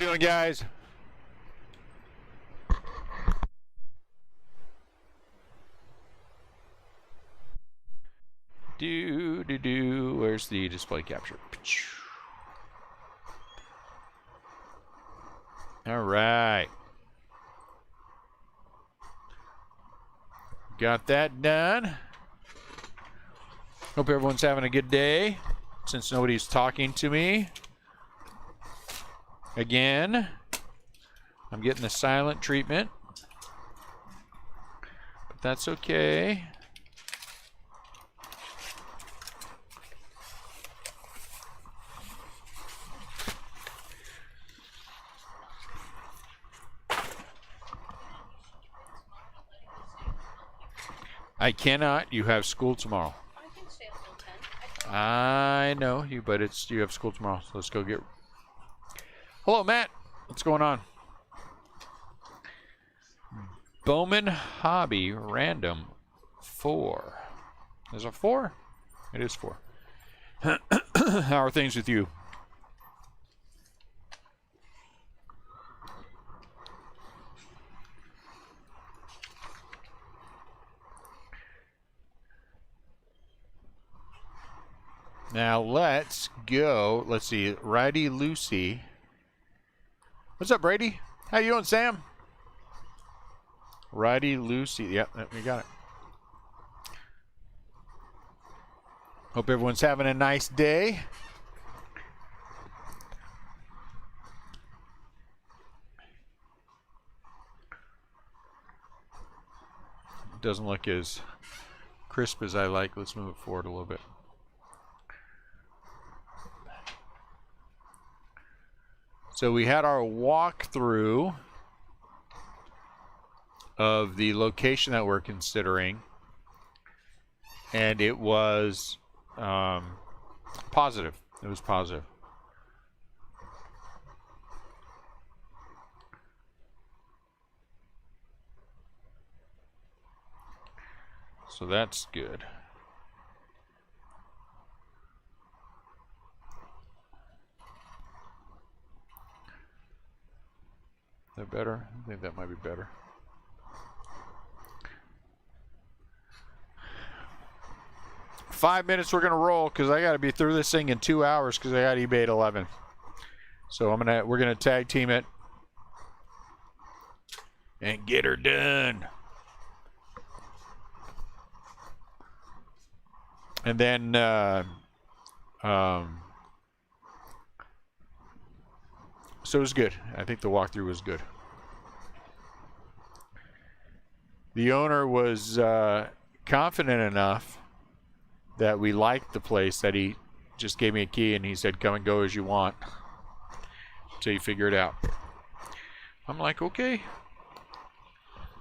doing, guys? Where's the display capture? All right. Got that done. Hope everyone's having a good day. Since nobody's talking to me. Again. I'm getting the silent treatment. But that's okay. I cannot. You have school tomorrow. I can stay until 10. I know you, but you have school tomorrow, so let's go get. Hello, Matt. What's going on? Bowman Hobby Random 4. Is it 4? It is 4. How are things with you? Now let's go. Let's see. Righty Lucy. What's up, Brady? How you doing, Sam? Righty Lucy. Yep, we got it. Hope everyone's having a nice day. It doesn't look as crisp as I like. Let's move it forward a little bit. So we had our walkthrough of the location that we're considering, and it was positive. It was positive. So that's good. Is that better? I think that might be better. Five minutes we're gonna roll because I gotta be through this thing in 2 hours because I got eBay at 11. So we're gonna tag team it and get her done. And then so it was good. I think the walkthrough was good. The owner was confident enough that we liked the place that he just gave me a key and he said, come and go as you want until you figure it out. I'm like, okay.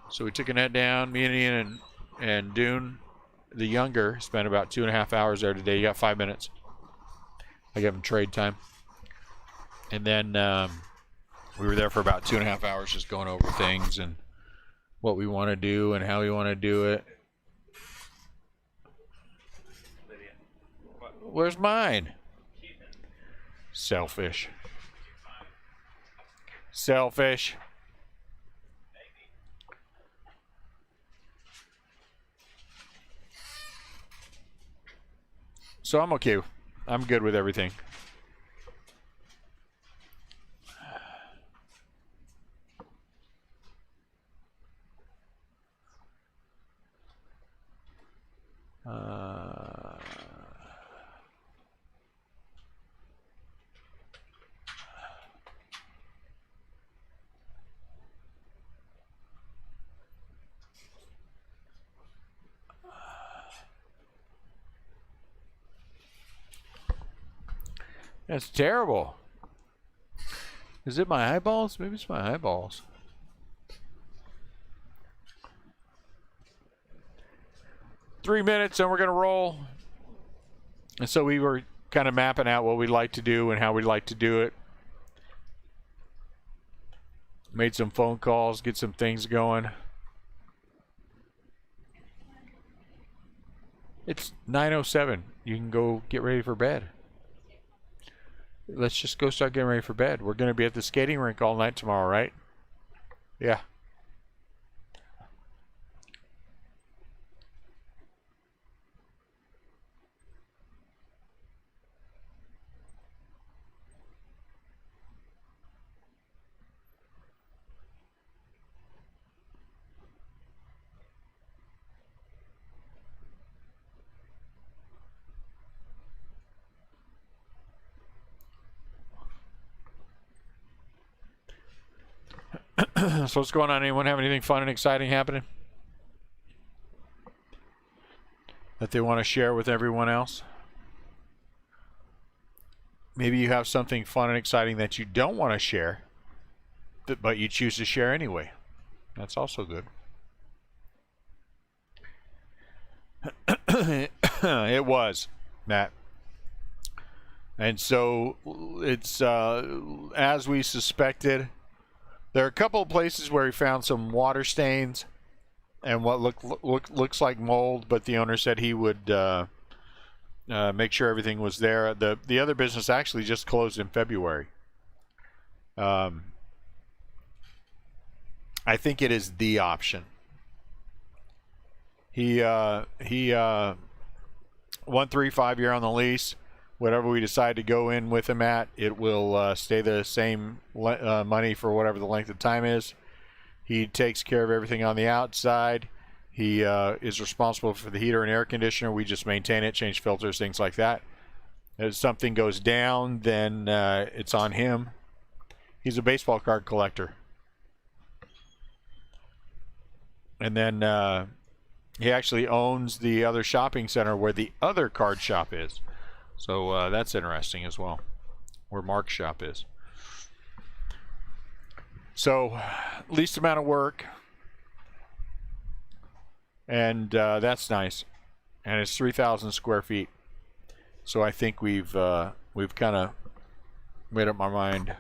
So we took a net down. Me and Ian and Dune, the younger, spent about 2.5 hours there today. You got 5 minutes. I gave him trade time. And then we were there for about 2.5 hours just going over things and what we want to do and how we want to do it. Where's mine? Selfish. Selfish. So I'm okay. I'm good with everything. That's terrible. Is it my eyeballs? Maybe it's my eyeballs. Three minutes and we're going to roll. And so we were kind of mapping out what we'd like to do and how we'd like to do it. Made some phone calls, get some things going. It's 9:07. You can go get ready for bed. let's just go start getting ready for bed. We're going to be at the skating rink all night tomorrow, right? Yeah. So what's going on? Anyone have anything fun and exciting happening that they want to share with everyone else? Maybe you have something fun and exciting that you don't want to share, but you choose to share anyway. That's also good. It was, Matt. And so it's as we suspected. There are a couple of places where we found some water stains and what looks like mold, but the owner said he would make sure everything was there. The other business actually just closed in February. I think it is the option. He 1.35 year on the lease. Whatever we decide to go in with him at, it will stay the same money for whatever the length of time is. He takes care of everything on the outside. He is responsible for the heater and air conditioner. We just maintain it, change filters, things like that. If something goes down, then it's on him. He's a baseball card collector. And then he actually owns the other shopping center where the other card shop is. So that's interesting as well, where Mark's shop is. So least amount of work, and that's nice. And it's 3,000 square feet. So I think we've kind of made up my mind. I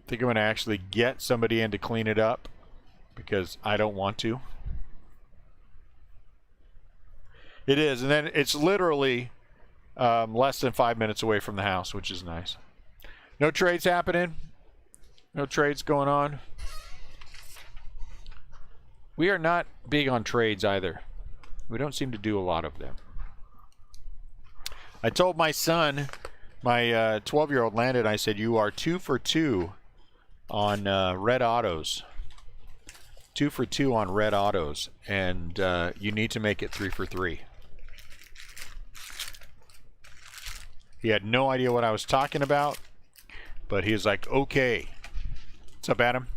think I'm going to actually get somebody in to clean it up because I don't want to. It is, and then it's literally less than 5 minutes away from the house, which is nice. No trades happening. No trades going on. We are not big on trades either. We don't seem to do a lot of them. I told my son, my 12-year-old Landon, I said, you are 2 for 2 on red autos. 2 for 2 on red autos, and you need to make it 3 for 3. He had no idea what I was talking about, but he was like, okay. What's up, Adam?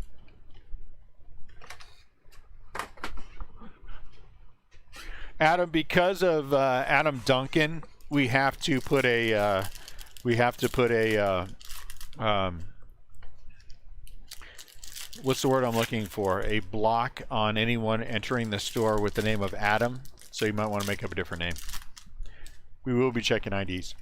Adam, because of Adam Duncan, we have to put a what's the word I'm looking for? A block on anyone entering the store with the name of Adam. So you might want to make up a different name. We will be checking IDs.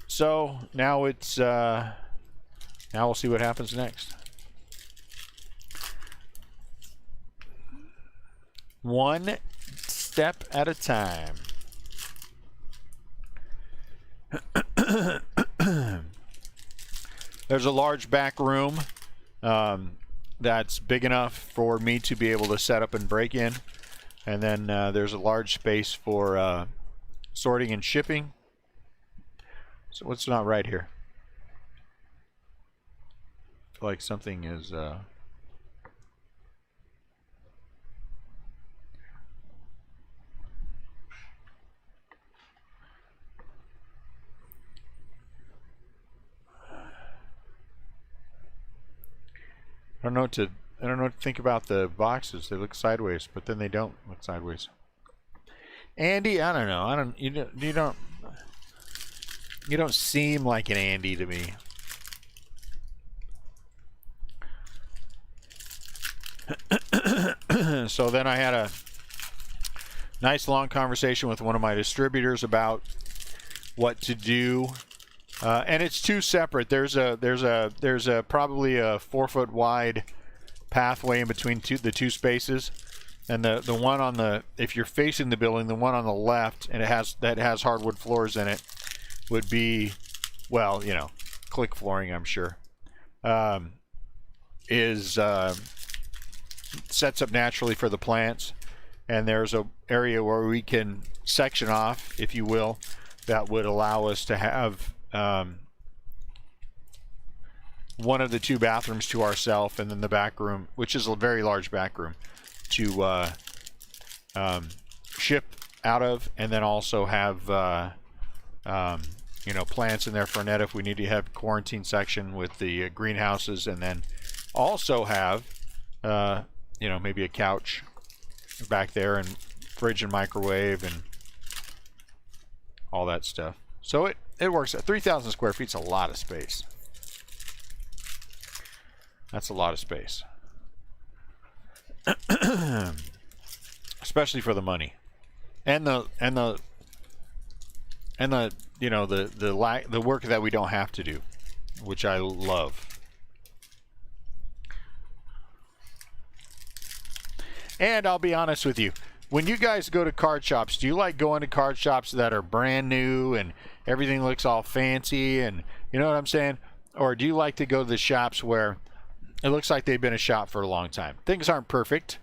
So now it's now we'll see what happens next. One step at a time. There's a large back room that's big enough for me to be able to set up and break in, and then there's a large space for sorting and shipping. So what's not right here? I feel like something is I don't know what to think about the boxes. They look sideways, but then they don't look sideways. Andy, I don't know. You don't seem like an Andy to me. So then I had a nice long conversation with one of my distributors about what to do And it's two separate. There's a probably a 4-foot wide pathway in between the two spaces, and the one on the, if you're facing the building, the one on the left, and that has hardwood floors in it, would be, well, you know, click flooring, I'm sure. Sets up naturally for the plants, and there's a area where we can section off, if you will, that would allow us to have one of the two bathrooms to ourselves, and then the back room, which is a very large back room, to ship out of, and then also have you know, plants in there for Annette if we need to have quarantine section with the greenhouses, and then also have you know, maybe a couch back there, and fridge and microwave and all that stuff. So it works. 3,000 square feet is a lot of space. That's a lot of space. Especially for the money. And the you know, the work that we don't have to do, which I love. And I'll be honest with you, when you guys go to card shops, do you like going to card shops that are brand new and everything looks all fancy, and you know what I'm saying? Or do you like to go to the shops where it looks like they've been a shop for a long time? Things aren't perfect.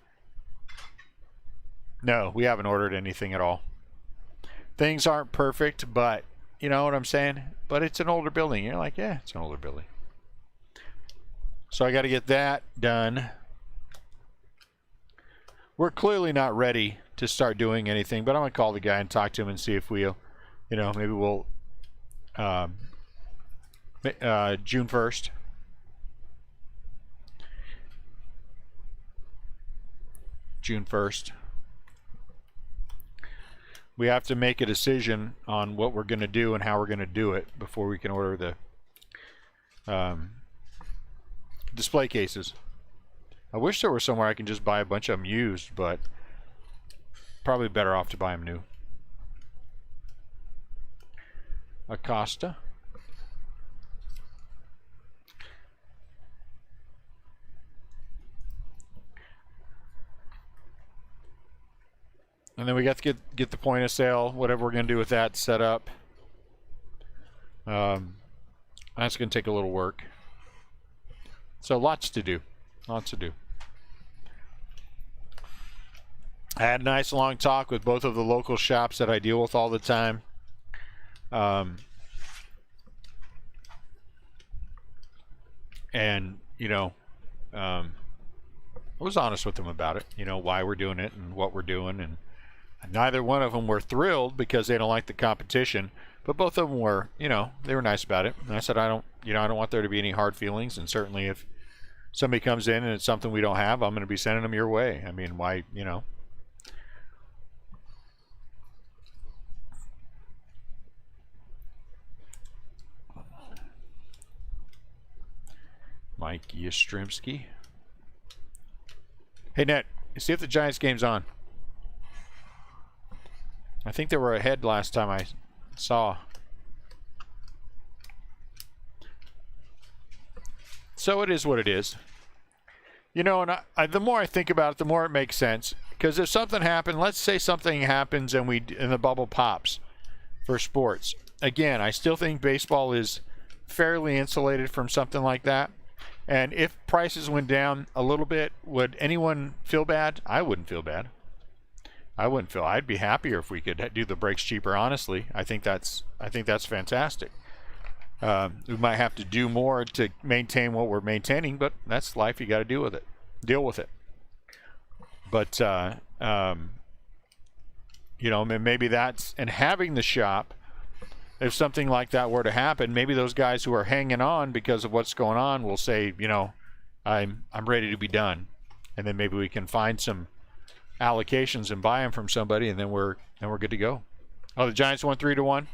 No, we haven't ordered anything at all. Things aren't perfect, but you know what I'm saying? But it's an older building. You're like, yeah, it's an older building. So I got to get that done. We're clearly not ready to start doing anything, but I'm going to call the guy and talk to him and see if we'll, you know, maybe we'll, June 1st. June 1st. We have to make a decision on what we're going to do and how we're going to do it before we can order the display cases. I wish there was somewhere I can just buy a bunch of them used, but probably better off to buy them new. Acosta. And then we got to get the point of sale, whatever we're going to do with that set up. That's going to take a little work. So lots to do. Lots to do. I had a nice long talk with both of the local shops that I deal with all the time. And, you know, I was honest with them about it, you know, why we're doing it and what we're doing. And neither one of them were thrilled because they don't like the competition, but both of them were, you know, they were nice about it. And I said, I don't want there to be any hard feelings. And certainly if somebody comes in and it's something we don't have, I'm going to be sending them your way. I mean, why, you know. Mike Yastrzemski. Hey, Ned, see if the Giants game's on. I think they were ahead last time I saw. So it is what it is. You know, and the more I think about it, the more it makes sense. Because if something happened, let's say something happens and the bubble pops for sports. Again, I still think baseball is fairly insulated from something like that. And if prices went down a little bit, would anyone feel bad? I wouldn't feel bad. I'd be happier if we could do the breaks cheaper, honestly. I think that's fantastic. We might have to do more to maintain what we're maintaining, but that's life. You got to deal with it. But you know, maybe that's, and having the shop, if something like that were to happen, maybe those guys who are hanging on because of what's going on will say, you know, I'm ready to be done, and then maybe we can find some allocations and buy them from somebody, and then we're good to go. Oh, the Giants won 3-1.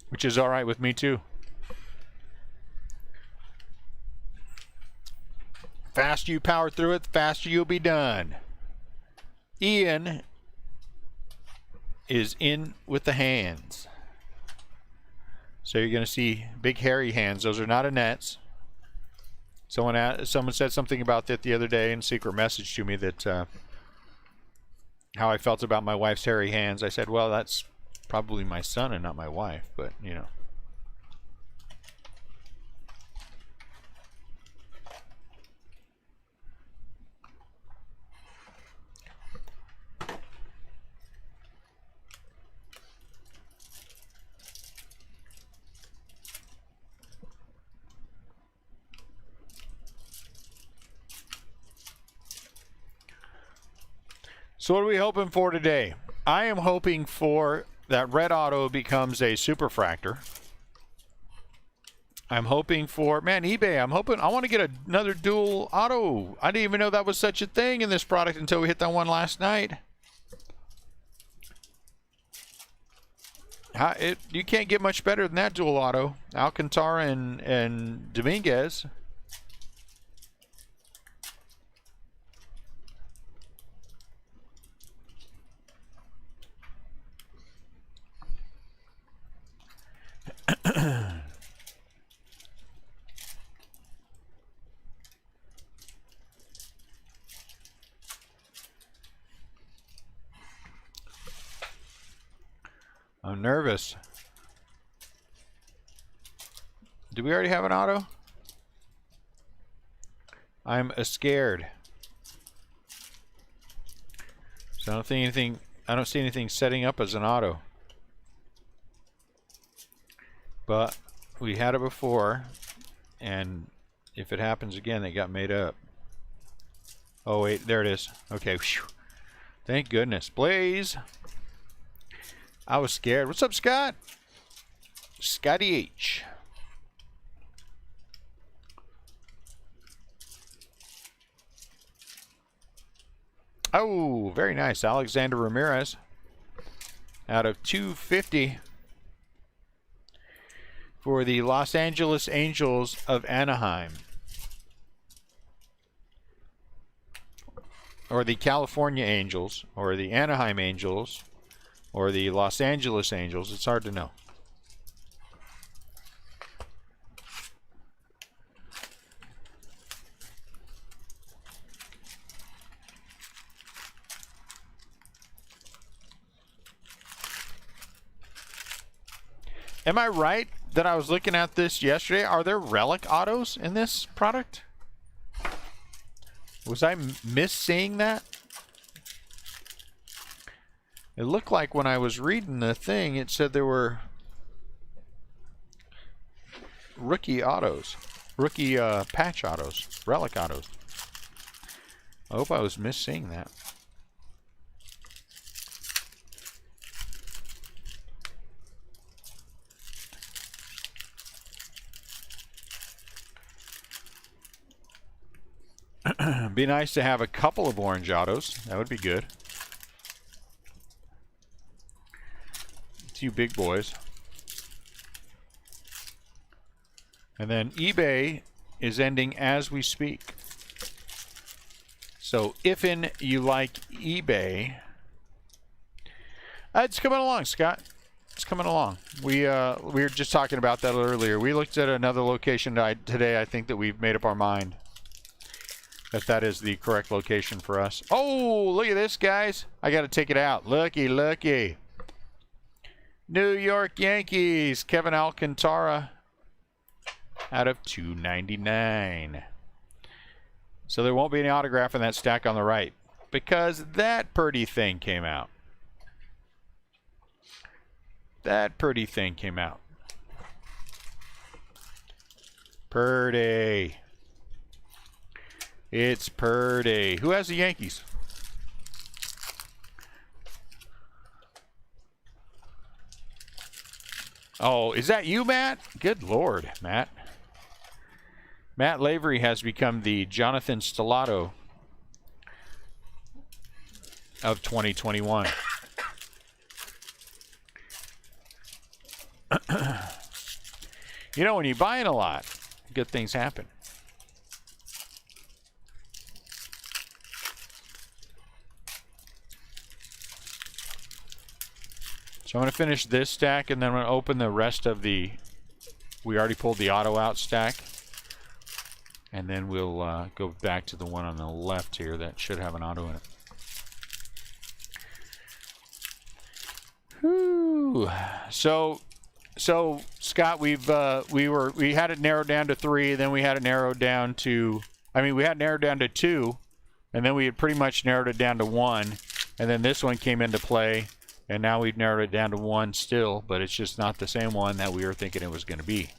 Which is all right with me too. Faster you power through it, the faster you'll be done. Ian is in with the hands. So you're going to see big hairy hands. Those are not Annette's. Someone said something about that the other day in a secret message to me, that how I felt about my wife's hairy hands. I said, well, that's probably my son and not my wife, but you know. So what are we hoping for today? I am hoping for that red auto becomes a superfractor. I'm hoping for, man, eBay, I want to get another dual auto. I didn't even know that was such a thing in this product until we hit that one last night. You can't get much better than that dual auto. Alcantara and Dominguez. I'm nervous. Do we already have an auto? I'm scared. So I don't see anything setting up as an auto. But we had it before, and if it happens again, it got made up. Oh wait, there it is. Okay, whew. Thank goodness. Blaze. I was scared. What's up, Scott? Scotty H. Oh, very nice. Alexander Ramirez out of 250 for the Los Angeles Angels of Anaheim. Or the California Angels, or the Anaheim Angels, or the Los Angeles Angels. It's hard to know. Am I right that I was looking at this yesterday? Are there relic autos in this product? Was I miss-seeing that? It looked like when I was reading the thing, it said there were rookie autos, rookie patch autos, relic autos. I hope I was miss-seeing that. Be nice to have a couple of orange autos. That would be good. Two big boys. And then eBay is ending as we speak. So if you like eBay, it's coming along, Scott. It's coming along. We were just talking about that earlier. We looked at another location today. I think that we've made up our mind that is the correct location for us. Oh, look at this, guys. I got to take it out. Looky, looky. New York Yankees, Kevin Alcantara out of 299. So there won't be any autograph in that stack on the right because that pretty thing came out. That pretty thing came out. Purdy. It's Purdy. Who has the Yankees? Oh, is that you, Matt? Good Lord, Matt. Matt Lavery has become the Jonathan Stellato of 2021. You know, when you're buying a lot, good things happen. So I'm going to finish this stack, and then I'm going to open the rest of the... We already pulled the auto out stack. And then we'll go back to the one on the left here that should have an auto in it. Whew. So Scott, we had it narrowed down to 3, then we had it narrowed down to... we had it narrowed down to 2, and then we had pretty much narrowed it down to 1, and then this one came into play, and now we've narrowed it down to 1 still, but it's just not the same one that we were thinking it was going to be.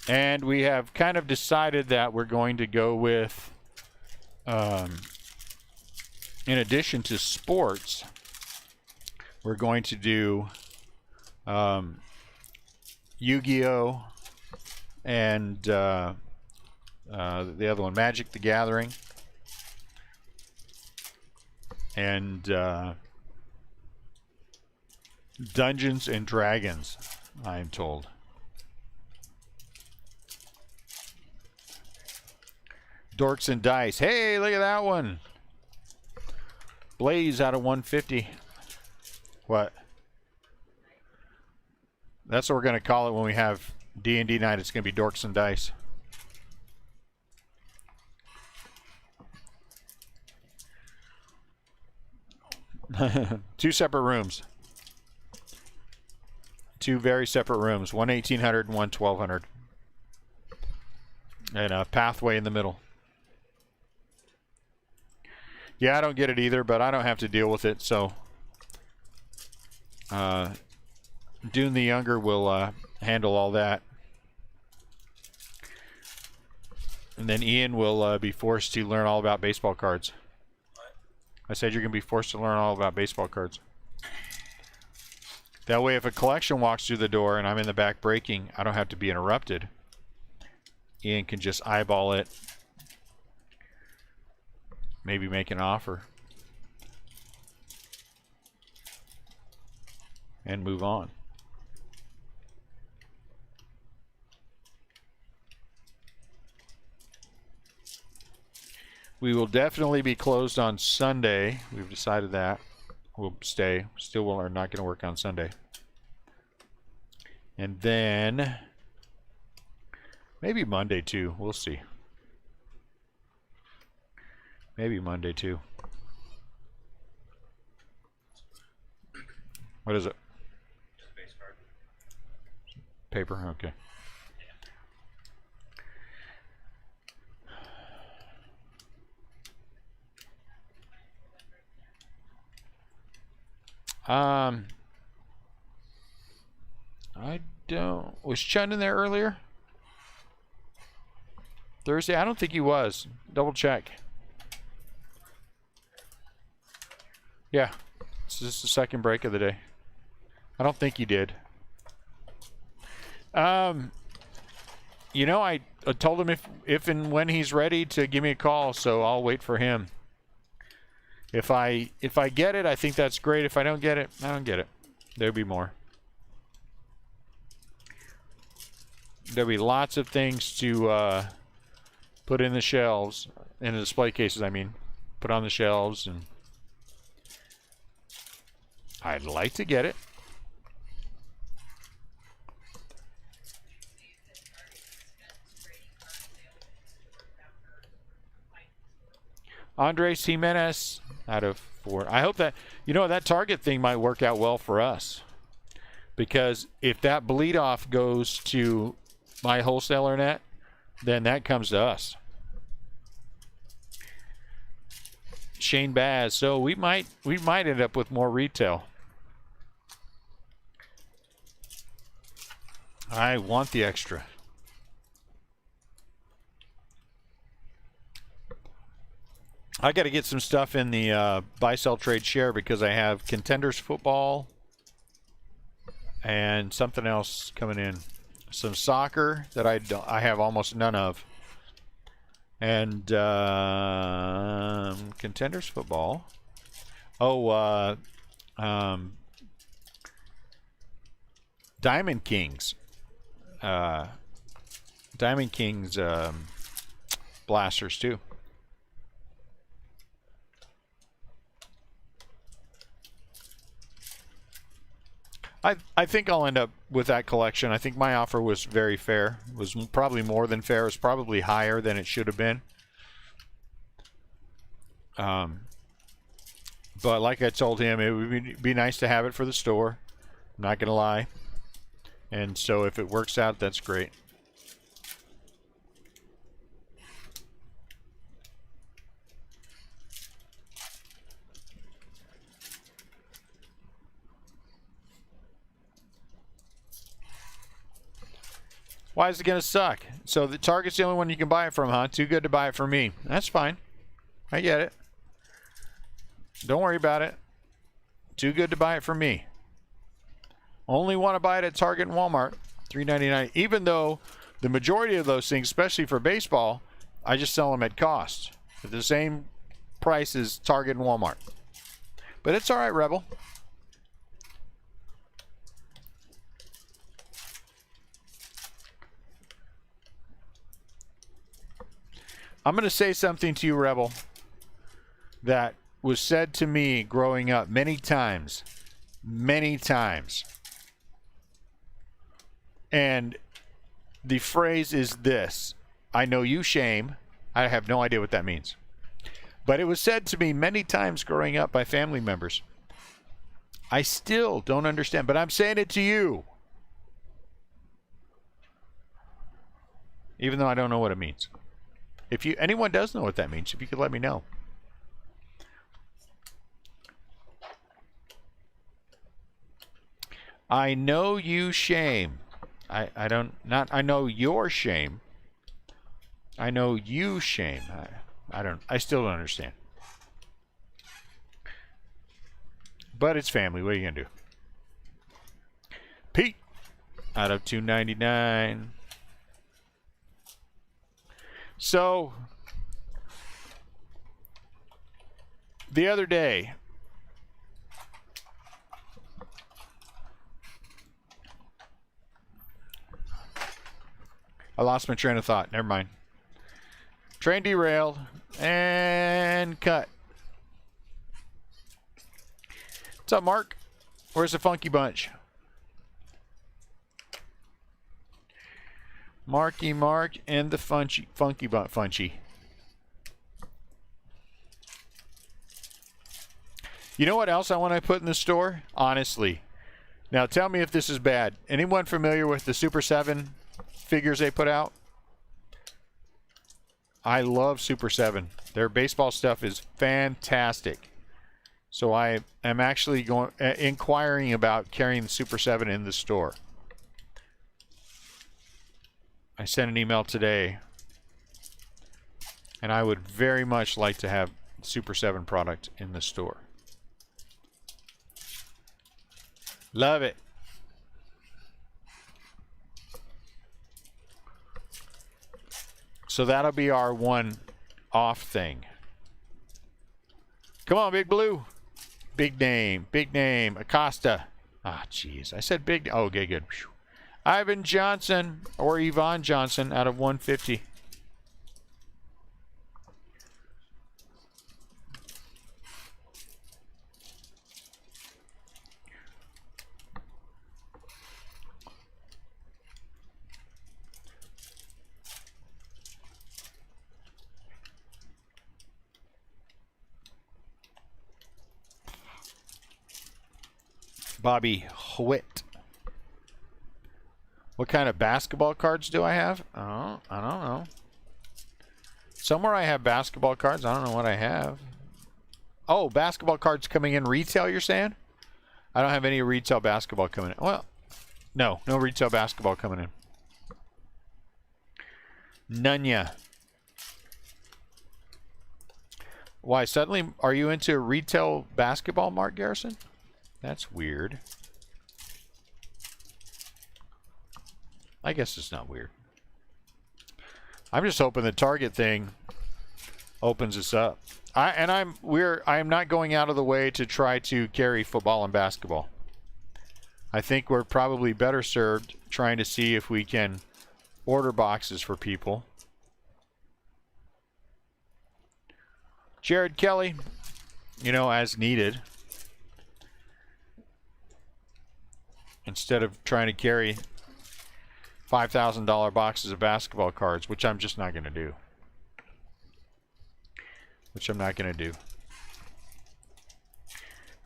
And we have kind of decided that we're going to go with, in addition to sports, we're going to do Yu-Gi-Oh! And the other one, Magic the Gathering. And Dungeons and Dragons, I'm told. Dorks and Dice. Hey, look at that one. Blaze out of 150. What? That's what we're going to call it when we have D&D night. It's going to be Dorks and Dice. Two separate rooms. Two very separate rooms. One 1800 and one 1200. And a pathway in the middle. Yeah, I don't get it either, but I don't have to deal with it, so Dune the Younger will handle all that. And then Ian will be forced to learn all about baseball cards. What? I said you're going to be forced to learn all about baseball cards. That way, if a collection walks through the door and I'm in the back breaking, I don't have to be interrupted. Ian can just eyeball it. Maybe make an offer. And move on. We will definitely be closed on Sunday. We've decided that. We'll stay. Still are not going to work on Sunday. And then maybe Monday too. We'll see. Maybe Monday too. What is it? Just a base card. Paper? Okay. I don't... Was Chun in there earlier? Thursday? I don't think he was. Double check. Yeah. This is the second break of the day. I don't think he did. You know, I told him if and when he's ready to give me a call, so I'll wait for him. If I get it, I think that's great. If I don't get it, I don't get it. There'll be more. There'll be lots of things to put in the shelves, in the display cases, I mean. Put on the shelves, and I'd like to get it. Andres Jimenez out of 4. I hope that, you know, that Target thing might work out well for us. Because if that bleed off goes to my wholesaler net, then that comes to us. Shane Baz. So we might end up with more retail. I want the extra. I got to get some stuff in the buy, sell, trade, share because I have Contenders football and something else coming in. Some soccer that I have almost none of. And Contenders football. Oh, Diamond Kings. Diamond Kings blasters too. I think I'll end up with that collection. I think my offer was very fair. It was probably more than fair. It was probably higher than it should have been. But like I told him, it would be nice to have it for the store. I'm not going to lie. And so if it works out, that's great. Why is it going to suck? So the Target's the only one you can buy it from, huh? Too good to buy it from me. That's fine. I get it. Don't worry about it. Too good to buy it from me. Only want to buy it at Target and Walmart. $3.99. Even though the majority of those things, especially for baseball, I just sell them at cost. At the same price as Target and Walmart. But it's all right, Rebel. I'm going to say something to you, Rebel, that was said to me growing up many times. Many times. And the phrase is this: I know you shame. I have no idea what that means. But it was said to me many times growing up by family members. I still don't understand, but I'm saying it to you. Even though I don't know what it means. If anyone does know what that means, if you could let me know. I know you shame. I know your shame. I know you shame. I still don't understand. But it's family. What are you going to do? Pete out of 299. So, the other day, I lost my train of thought. Never mind. Train derailed and cut. What's up, Mark? Where's the Funky Bunch? Marky Mark and the Funky Funchy. You know what else I want to put in the store? Honestly. Now tell me if this is bad. Anyone familiar with the Super 7 figures they put out? I love Super 7. Their baseball stuff is fantastic. So I am actually inquiring about carrying the Super 7 in the store. I sent an email today, and I would very much like to have Super 7 product in the store. Love it. So that'll be our one-off thing. Come on, Big Blue. Big name. Acosta. Ah, jeez. I said big. Oh, okay, good. Whew. Ivan Johnson or Yvonne Johnson out of 150. Bobby Howitt. What kind of basketball cards do I have? Oh, I don't know. Somewhere I have basketball cards. I don't know what I have. Oh, basketball cards coming in retail, you're saying? I don't have any retail basketball coming in. Well, no retail basketball coming in. Nunya. Why, suddenly, are you into retail basketball, Mark Garrison? That's weird. I guess it's not weird. I'm just hoping the Target thing opens us up. I am not going out of the way to try to carry football and basketball. I think we're probably better served trying to see if we can order boxes for people. Jared Kelly, you know, as needed. Instead of trying to carry $5,000 boxes of basketball cards, which I'm just not going to do.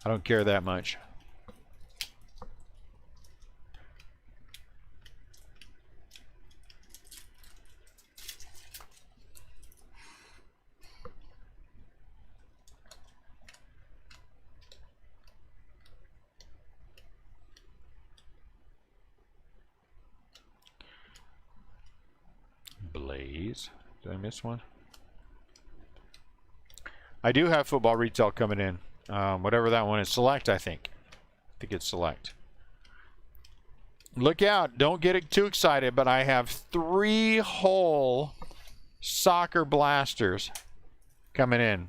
I don't care that much. Blaze. Did I miss one? I do have football retail coming in. Whatever that one is. Select, I think. I think it's Select. Look out. Don't get too excited, but I have 3 whole soccer blasters coming in.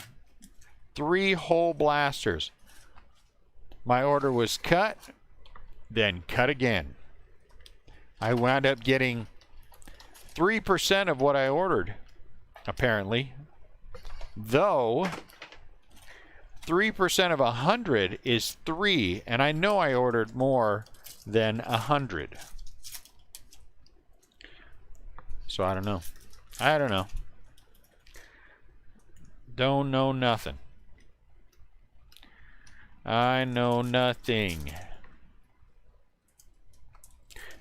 3 whole blasters. My order was cut, then cut again. I wound up getting 3% of what I ordered, apparently. Though 3% of 100 is 3, and I know I ordered more than 100. So I don't know. Don't know nothing. I know nothing.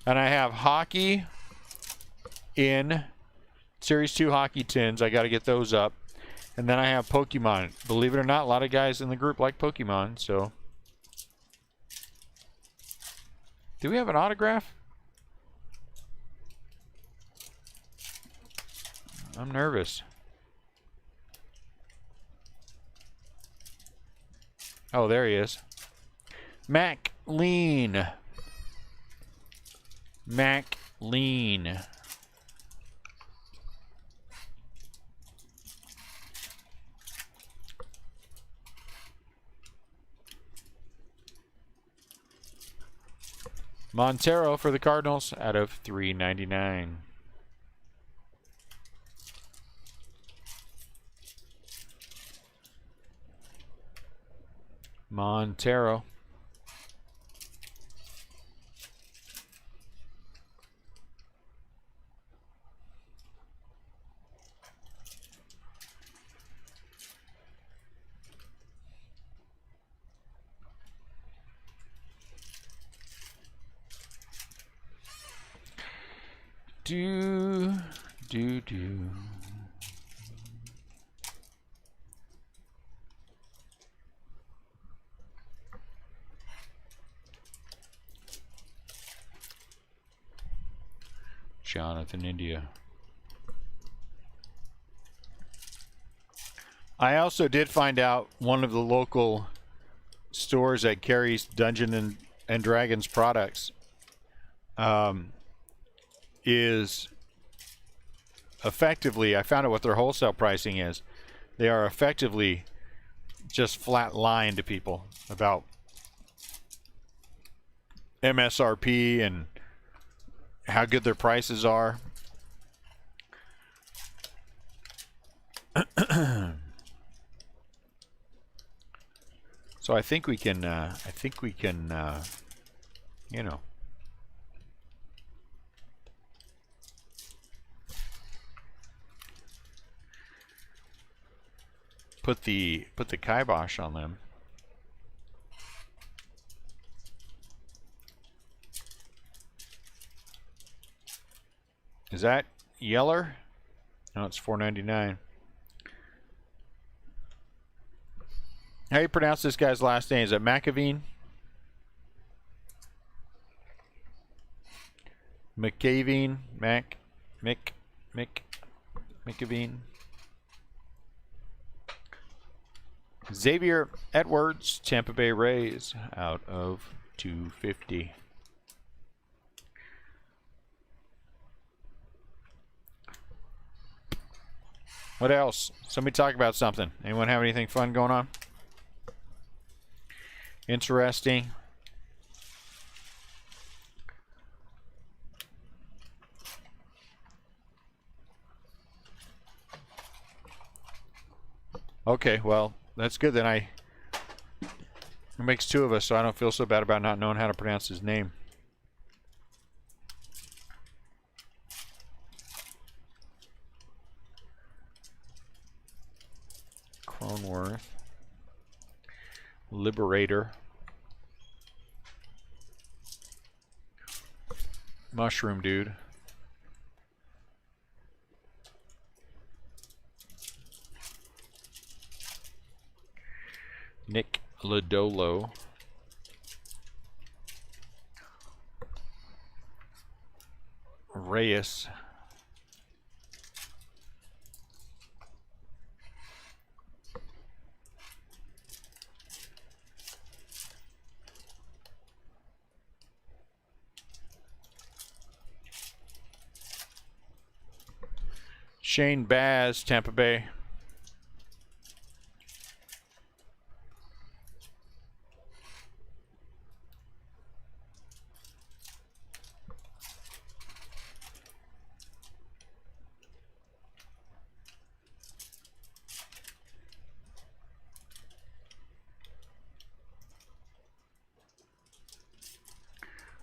And I have hockey in Series 2 hockey tins. I got to get those up. And then I have Pokemon. Believe it or not, a lot of guys in the group like Pokemon, so. Do we have an autograph? I'm nervous. Oh, there he is. Mac Lean. Mac Lean. Montero for the Cardinals out of $3.99. Montero. Do. Jonathan India. I also did find out one of the local stores that carries Dungeons and Dragons products is effectively, I found out what their wholesale pricing is. They are effectively just flat lying to people about MSRP and how good their prices are. So I think we can, you know, put the kibosh on them. Is that Yeller? No, it's $4.99. How do you pronounce this guy's last name? Is it McAveen? McAveen? McAveen? Xavier Edwards, Tampa Bay Rays, out of 250. What else? Somebody talk about something. Anyone have anything fun going on? Interesting. Okay, well, that's good. Then it makes two of us, so I don't feel so bad about not knowing how to pronounce his name. Cronworth. Liberator. Mushroom Dude. Nick Lodolo. Reyes. Shane Baz, Tampa Bay.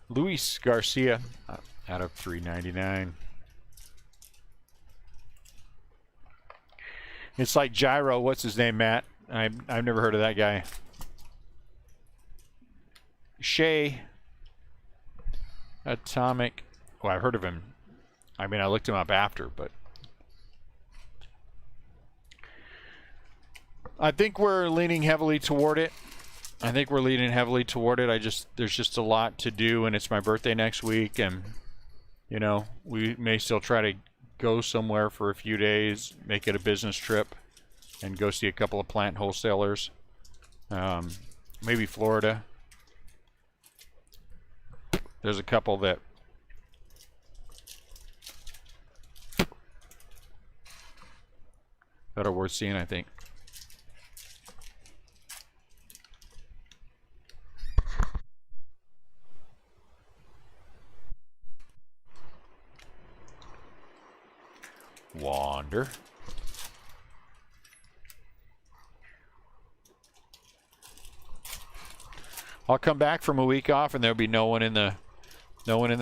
Luis Garcia out of 399. It's like Gyro. What's his name, Matt? I've never heard of that guy. Shea. Atomic. Well, I've heard of him. I mean, I looked him up after, but I think we're leaning heavily toward it. There's just a lot to do, and it's my birthday next week, and you know, we may still try to go somewhere for a few days, make it a business trip, and go see a couple of plant wholesalers. Maybe Florida. There's a couple that are worth seeing, I think. Wander. I'll come back from a week off, and there'll be no one in the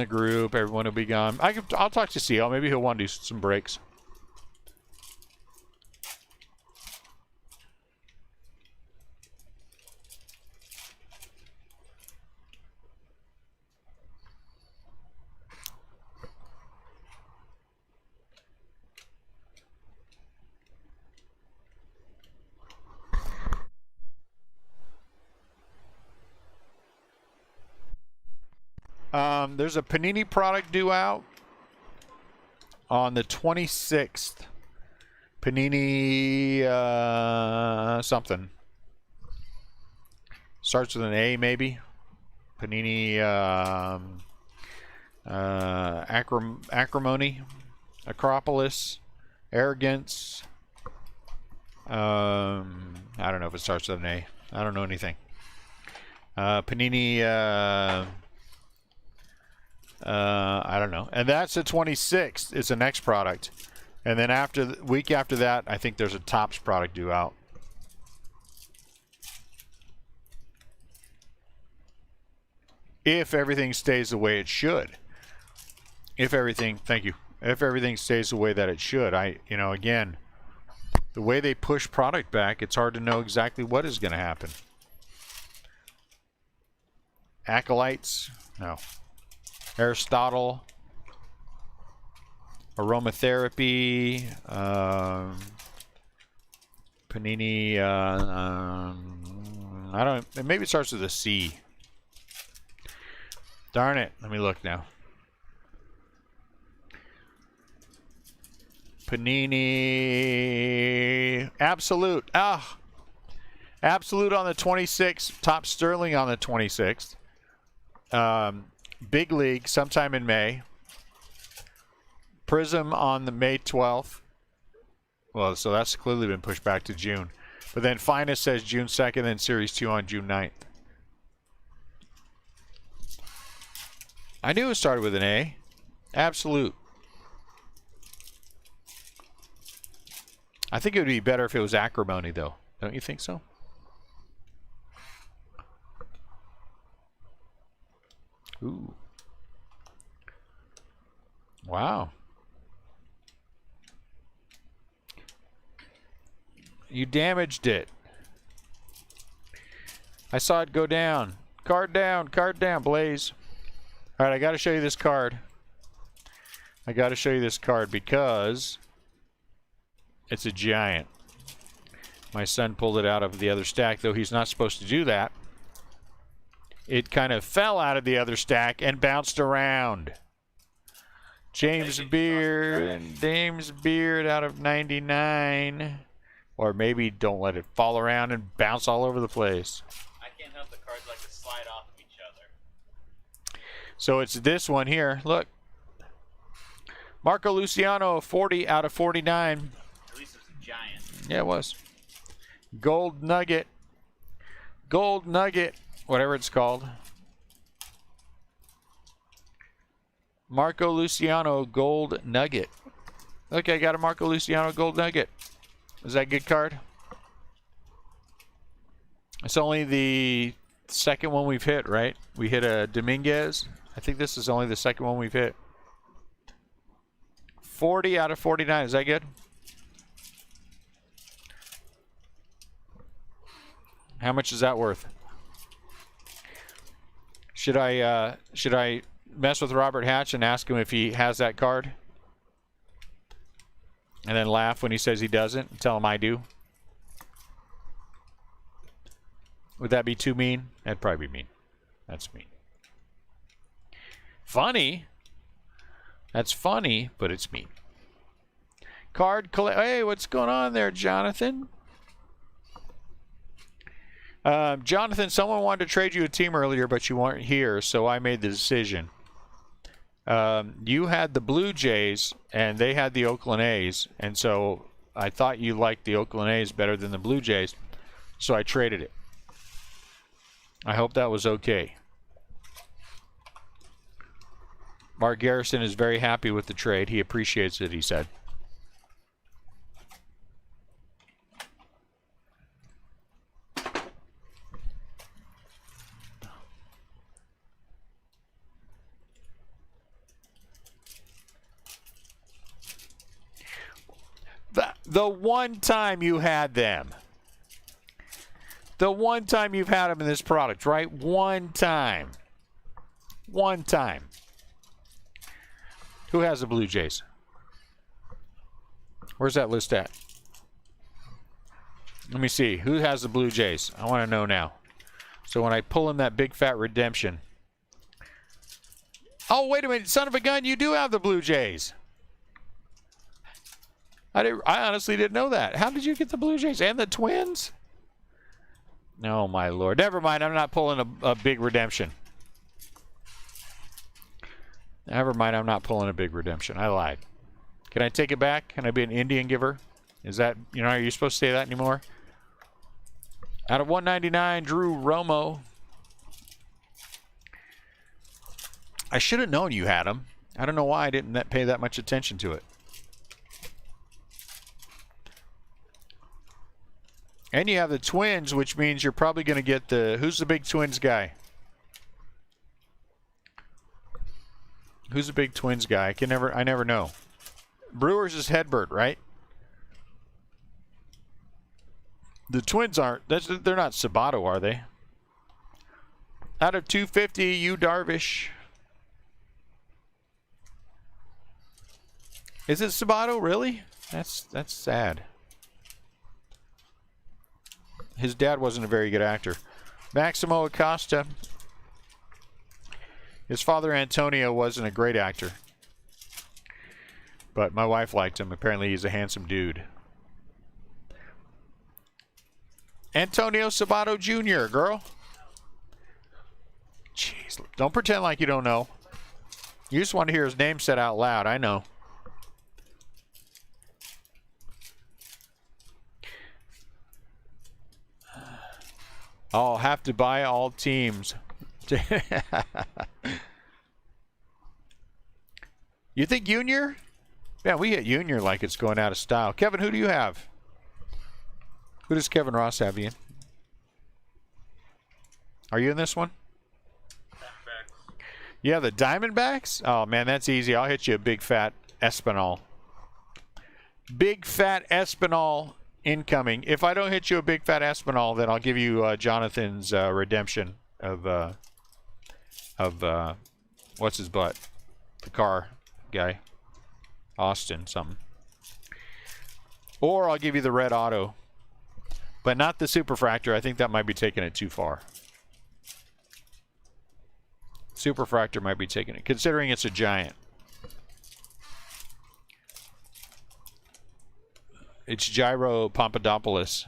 group. Everyone will be gone. I'll talk to CL. Maybe he'll want to do some breaks. There's a Panini product due out on the 26th. Panini something. Starts with an A, maybe. Panini Acrimony, Acropolis, Arrogance. I don't know if it starts with an A. I don't know anything. Panini... I don't know. And that's the 26th. It's the next product. And then week after that, I think there's a Topps product due out. If everything stays the way it should. Thank you. If everything stays the way that it should. Again, the way they push product back, it's hard to know exactly what is going to happen. Acolytes? No. Aristotle, Aromatherapy, Panini, I don't, maybe it starts with a C. Darn it, let me look now. Panini, Absolute, Absolute on the 26th, Top Sterling on the 26th. Big League sometime in May. Prism on the May 12th. Well, so that's clearly been pushed back to June. But then Finest says June 2nd, then Series 2 on June 9th. I knew it started with an A. Absolute. I think it would be better if it was acrimony, though. Don't you think so? Ooh. Wow. You damaged it. I saw it go down. Card down, Blaze. All right, I got to show you this card. I got to show you this card because it's a giant. My son pulled it out of the other stack, though he's not supposed to do that. It kind of fell out of the other stack and bounced around. James Beard out of 99. Or maybe don't let it fall around and bounce all over the place. I can't help the cards like to slide off of each other. So it's this one here. Look. Marco Luciano, 40 out of 49. At least it was a giant. Yeah, it was. Gold Nugget. Gold Nugget. Whatever it's called. Marco Luciano Gold Nugget. Look, I got a Marco Luciano Gold Nugget. Is that a good card? It's only the second one we've hit, right? We hit a Dominguez. I think this is only the second one we've hit. 40 out of 49. Is that good? How much is that worth? Should I mess with Robert Hatch and ask him if he has that card? And then laugh when he says he doesn't and tell him I do? Would that be too mean? That'd probably be mean. That's mean. Funny. That's funny, but it's mean. Card collect. Hey, what's going on there, Jonathan? Jonathan, someone wanted to trade you a team earlier, but you weren't here, so I made the decision. You had the Blue Jays, and they had the Oakland A's, and so I thought you liked the Oakland A's better than the Blue Jays, so I traded it. I hope that was okay. Mark Garrison is very happy with the trade. He appreciates it, he said. The one time you had them. The one time you've had them in this product, right? One time. One time. Who has the Blue Jays? Where's that list at? Let me see. Who has the Blue Jays? I want to know now. So when I pull in that big fat redemption. Oh, wait a minute. Son of a gun, you do have the Blue Jays. I honestly didn't know that. How did you get the Blue Jays and the Twins? Oh, my Lord. Never mind. I'm not pulling a big redemption. Never mind. I'm not pulling a big redemption. I lied. Can I take it back? Can I be an Indian giver? Is that, are you supposed to say that anymore? Out of 199, Drew Romo. I should have known you had him. I don't know why I didn't pay that much attention to it. And you have the Twins, which means you're probably going to get the... Who's the big Twins guy? Who's the big Twins guy? I never know. Brewers is Hedbert, right? The Twins aren't... They're not Sabato, are they? Out of 250, you Darvish. Is it Sabato, really? That's sad. His dad wasn't a very good actor. Maximo Acosta. His father, Antonio, wasn't a great actor. But my wife liked him. Apparently he's a handsome dude. Antonio Sabato Jr., girl. Jeez, don't pretend like you don't know. You just want to hear his name said out loud. I know. I'll have to buy all teams. You think Junior? Yeah, we hit Junior like it's going out of style. Kevin, who do you have? Who does Kevin Ross have, Ian? Are you in this one? Diamondbacks. Yeah, the Diamondbacks? Oh, man, that's easy. I'll hit you a big fat Espinal. Big fat Espinal incoming. If I don't hit you a big fat Espinal, then I'll give you Jonathan's redemption of what's his butt? The car guy. Austin something. Or I'll give you the red auto. But not the Superfractor. I think that might be taking it too far. Superfractor might be taking it, considering it's a giant. It's Gyro Papadopoulos.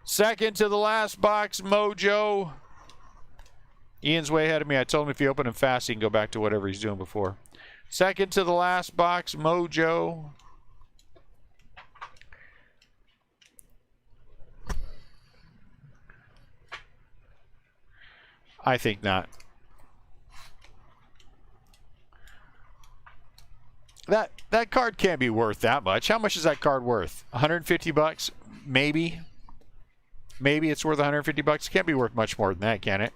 Second to the last box, Mojo. Ian's way ahead of me. I told him if you open him fast, he can go back to whatever he's doing before. Second to the last box, Mojo. I think not. That card can't be worth that much. How much is that card worth? 150 bucks? Maybe. Maybe it's worth 150 bucks. It can't be worth much more than that, can it?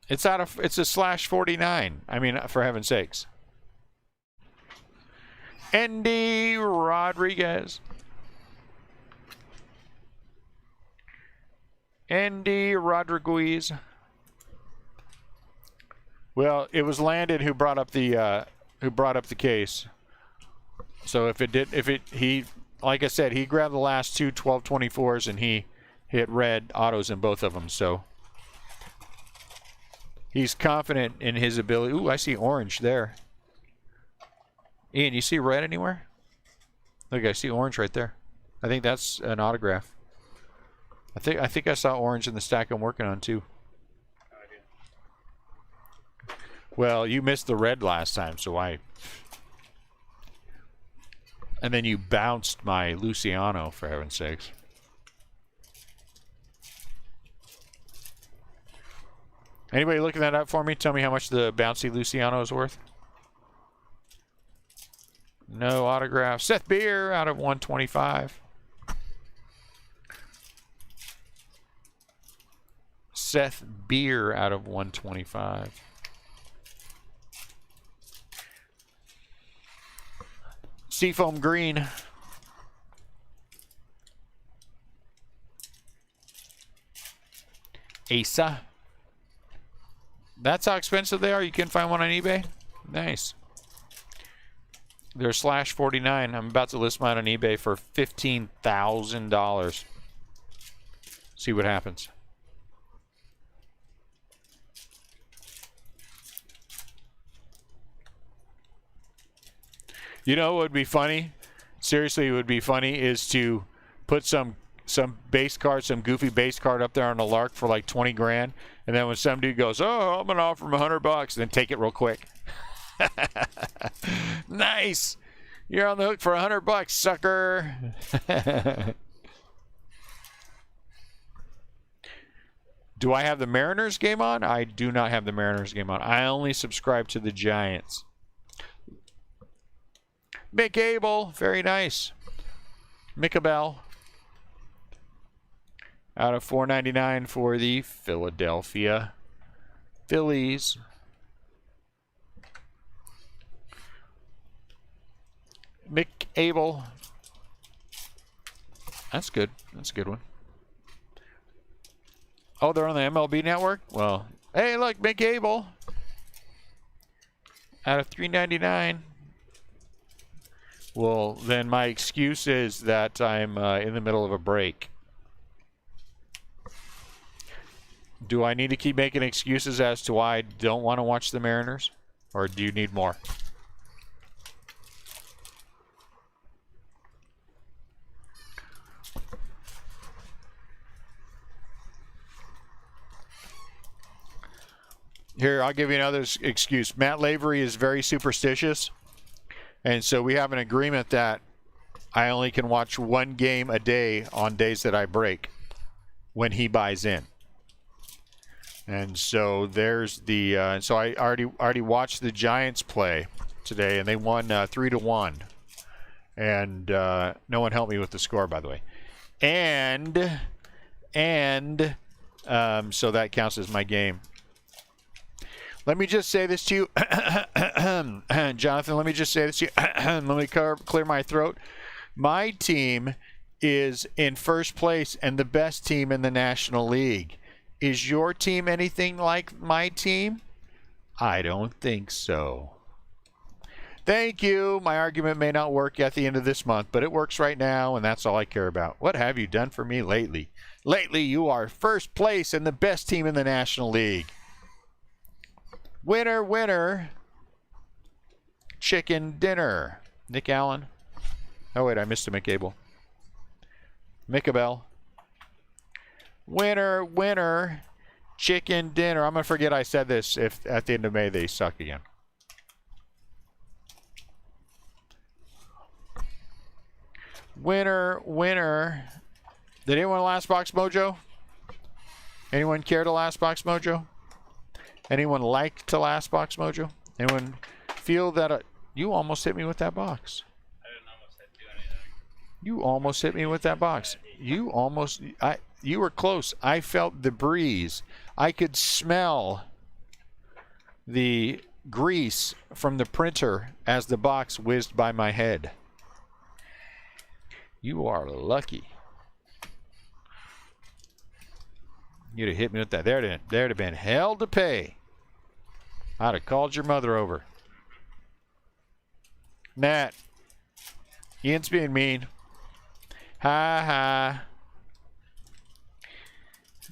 It's a /49. I mean, for heaven's sakes. Andy Rodriguez. Andy Rodriguez. Well, it was Landon who brought up the case. So he like I said, he grabbed the last two 1224s and he hit red autos in both of them. So he's confident in his ability. Ooh, I see orange there. Ian, you see red anywhere? Look, I see orange right there. I think that's an autograph. I think I saw orange in the stack I'm working on too. No idea. Well, you missed the red last time, so I... And then you bounced my Luciano, for heaven's sakes. Anybody looking that up for me? Tell me how much the bouncy Luciano is worth. No autograph. Seth Beer out of 125. Seth Beer out of 125. Seafoam Green. Asa. That's how expensive they are? You can find one on eBay? Nice. They're /49. I'm about to list mine on eBay for $15,000. See what happens. You know what would be funny? Seriously, it would be funny is to put some base card, some goofy base card up there on the lark for like 20 grand, and then when some dude goes, "Oh, I'm gonna offer him $100," then take it real quick. Nice. You're on the hook for $100, sucker. Do I have the Mariners game on? I do not have the Mariners game on. I only subscribe to the Giants. Mick Abel, very nice. Mickabell. Out of $4.99 for the Philadelphia Phillies. Mick Abel. That's good. That's a good one. Oh, they're on the MLB Network? Well, hey, look, Mick Abel. Out of $3.99. Well, then my excuse is that I'm in the middle of a break. Do I need to keep making excuses as to why I don't want to watch the Mariners? Or do you need more? Here, I'll give you another excuse. Matt Lavery is very superstitious. And so we have an agreement that I only can watch one game a day on days that I break when he buys in. And so there's the so I already watched the Giants play today, and they won 3-1. And no one helped me with the score, by the way. And so that counts as my game. Let me just say this to you, Jonathan. Let me just say this to you. Let me clear my throat. My team is in first place and the best team in the National League. Is your team anything like my team? I don't think so. Thank you. My argument may not work at the end of this month, but it works right now, and that's all I care about. What have you done for me lately? Lately, you are first place and the best team in the National League. Winner, winner. Chicken dinner. Nick Allen. Oh, wait, I missed a McAble. Mickabell. Winner, winner. Chicken dinner. I'm going to forget I said this if at the end of May they suck again. Winner, winner. Did anyone last box mojo? Anyone care to last box mojo? Anyone like to last box mojo? Anyone feel that you almost hit me with that box? I didn't almost hit you anything. You almost hit me with that box. You were close. I felt the breeze. I could smell the grease from the printer as the box whizzed by my head. You are lucky. You'd have hit me with that. There'd have been hell to pay. I'd have called your mother over. Nat. Ian's being mean. Ha ha.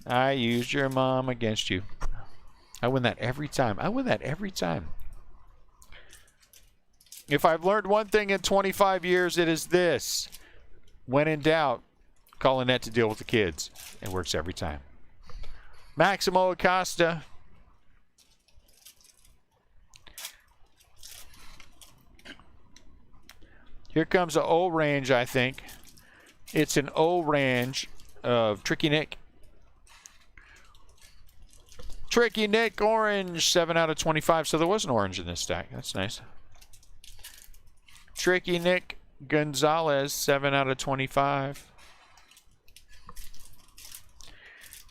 I used your mom against you. I win that every time. I win that every time. If I've learned one thing in 25 years, it is this. When in doubt, call Annette to deal with the kids. It works every time. Maximo Acosta. Here comes an O range, I think. It's an O range of Tricky Nick. Tricky Nick orange, 7 out of 25. So there was an orange in this stack. That's nice. Tricky Nick Gonzalez, 7 out of 25.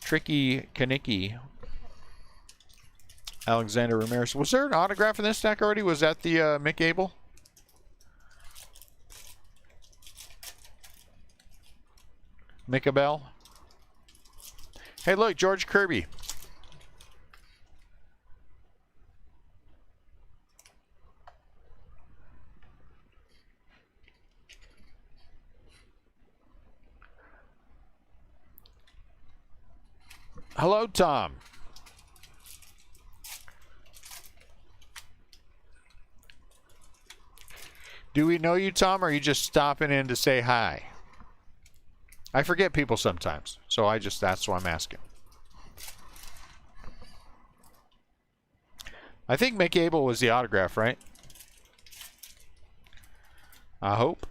Tricky Kaniki. Alexander Ramirez. Was there an autograph in this stack already? Was that the Mick Abel? Mickabell. Hey, look, George Kirby. Hello, Tom. Do we know you, Tom, or are you just stopping in to say hi? I forget people sometimes, so that's why I'm asking. I think Mick Abel was the autograph, right? I hope.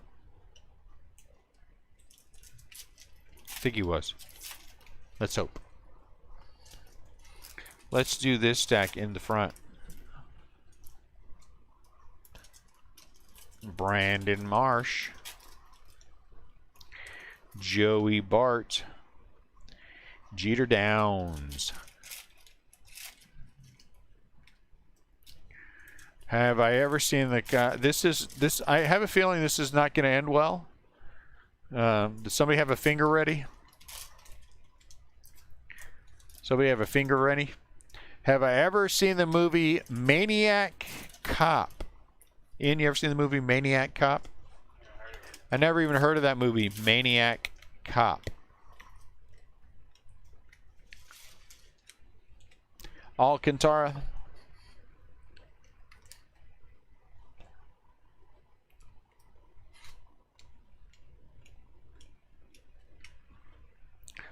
I think he was. Let's hope. Let's do this stack in the front. Brandon Marsh. Joey Bart. Jeter Downs. Have I ever seen the guy? I have a feeling this is not going to end well. Does somebody have a finger ready? Somebody have a finger ready? Have I ever seen the movie Maniac Cop? Ian, you ever seen the movie Maniac Cop? I never even heard of that movie, Maniac Cop. Alcantara.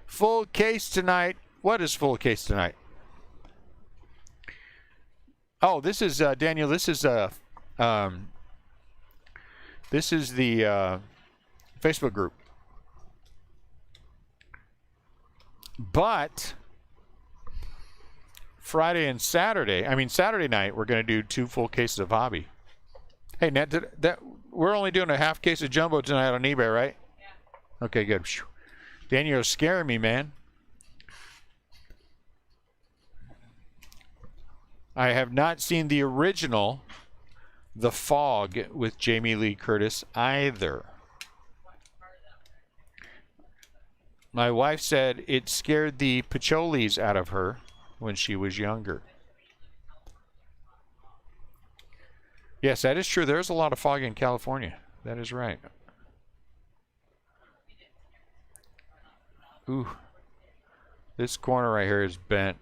Full case tonight. What is full case tonight? Oh, this is Daniel. This is This is the Facebook group. But Friday and Saturday, Saturday night, we're going to do 2 full cases of hobby. Hey, Ned, we're only doing a half case of jumbo tonight on eBay, right? Yeah. Okay, good. Daniel's scaring me, man. I have not seen the original The Fog with Jamie Lee Curtis either. My wife said it scared the pacholis out of her when she was younger. Yes, that is true. There's a lot of fog in California. That is right. Ooh. This corner right here is bent.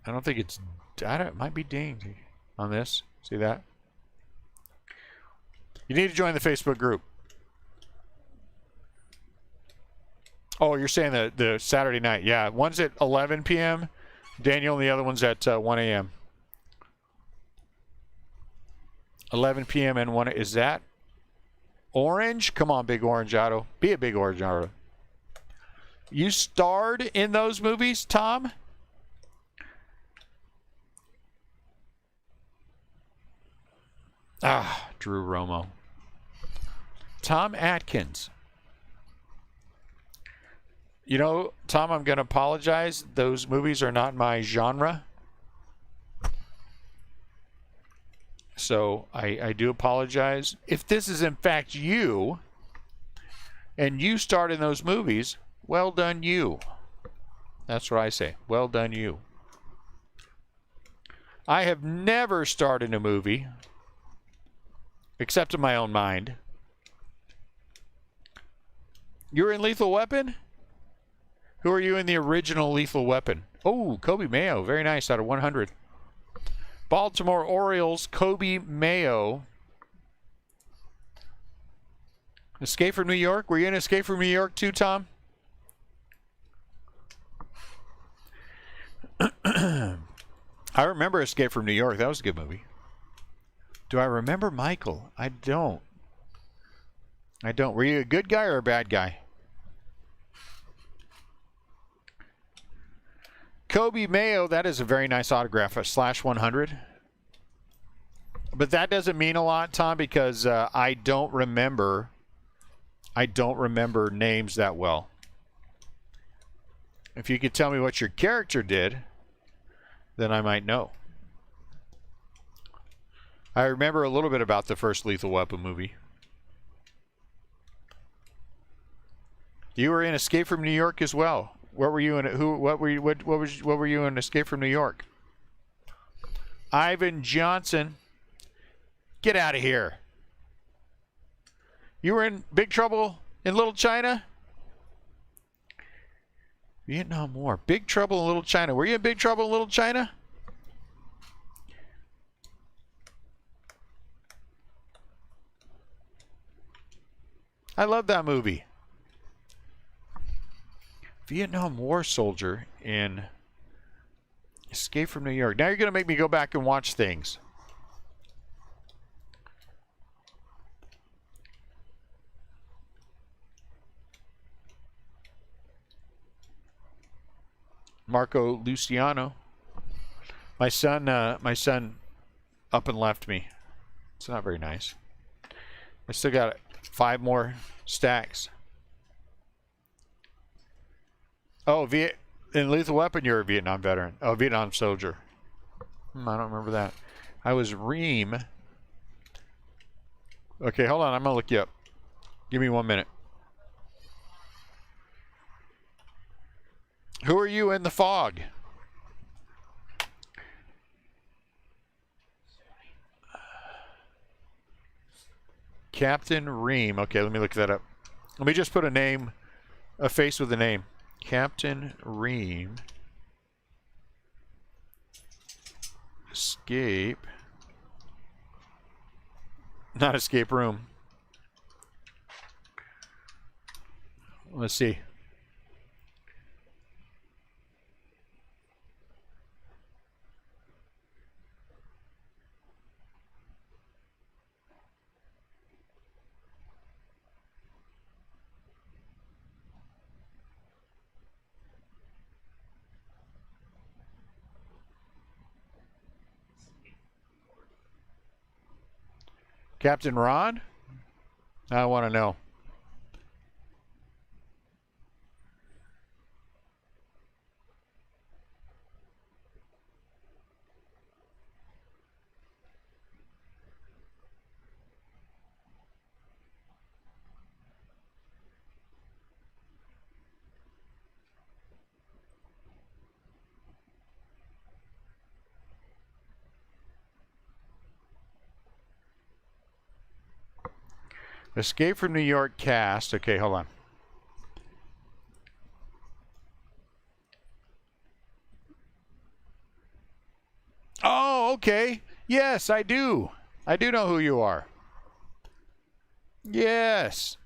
I don't think it's... it might be dinged on this. See that? You need to join the Facebook group. Oh, you're saying the Saturday night. Yeah, one's at 11 p.m., Daniel, and the other one's at 1 a.m. 11 p.m. and 1. Is that orange? Come on, Big Orange Auto. Be a Big Orange Auto. You starred in those movies, Tom? Drew Romo. Tom Atkins. You know, Tom, I'm going to apologize. Those movies are not my genre. So I do apologize. If this is in fact you, and you starred in those movies, well done you. That's what I say. Well done you. I have never starred in a movie, except in my own mind. You were in Lethal Weapon? Who are you in the original Lethal Weapon? Oh, Kobe Mayo. Very nice, out of 100. Baltimore Orioles, Kobe Mayo. Escape from New York? Were you in Escape from New York too, Tom? I remember Escape from New York. That was a good movie. Do I remember Michael? I don't. Were you a good guy or a bad guy? Kobe Mayo, that is a very nice autograph, a /100. But that doesn't mean a lot, Tom, because I don't remember names that well. If you could tell me what your character did, then I might know. I remember a little bit about the first Lethal Weapon movie. You were in Escape from New York as well. What were you in? What were you in Escape from New York? Ivan Johnson. Get out of here. You were in Big Trouble in Little China? Vietnam War. Big Trouble in Little China. Were you in Big Trouble in Little China? I love that movie. Vietnam War soldier in Escape from New York. Now you're going to make me go back and watch things. Marco Luciano. My son up and left me. It's not very nice. I still got 5 more stacks. Oh, in Lethal Weapon, you're a Vietnam veteran. Oh, Vietnam soldier. I don't remember that. I was Reem. Okay, hold on. I'm going to look you up. Give me 1 minute. Who are you in The Fog? Captain Reem. Okay, let me look that up. Let me just put a face with a name. Captain Reem. Escape. Not escape room. Let's see. Captain Ron? I want to know. Escape from New York cast. Okay, hold on. Oh, okay. Yes, I do. I do know who you are. Yes.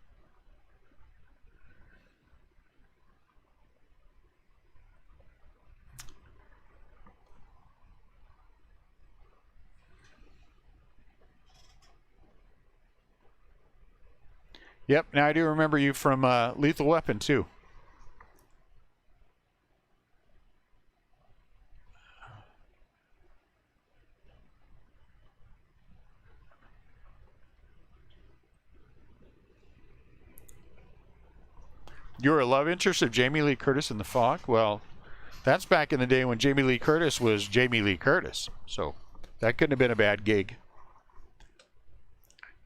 Yep, now I do remember you from Lethal Weapon, too. You were a love interest of Jamie Lee Curtis in The Fog? Well, that's back in the day when Jamie Lee Curtis was Jamie Lee Curtis. So that couldn't have been a bad gig.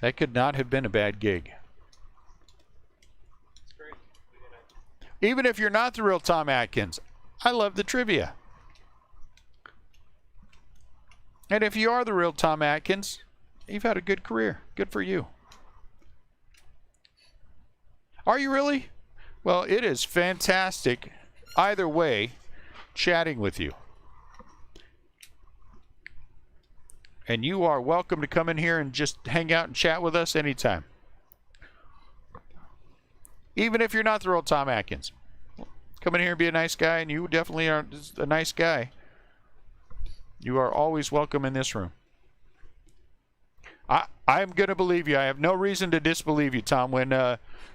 That could not have been a bad gig. Even if you're not the real Tom Atkins, I love the trivia. And if you are the real Tom Atkins, you've had a good career. Good for you. Are you really? Well, it is fantastic, either way, chatting with you. And you are welcome to come in here and just hang out and chat with us anytime. Even if you're not the real Tom Atkins. Come in here and be a nice guy, and you definitely are a nice guy. You are always welcome in this room. I'm going to believe you. I have no reason to disbelieve you, Tom. When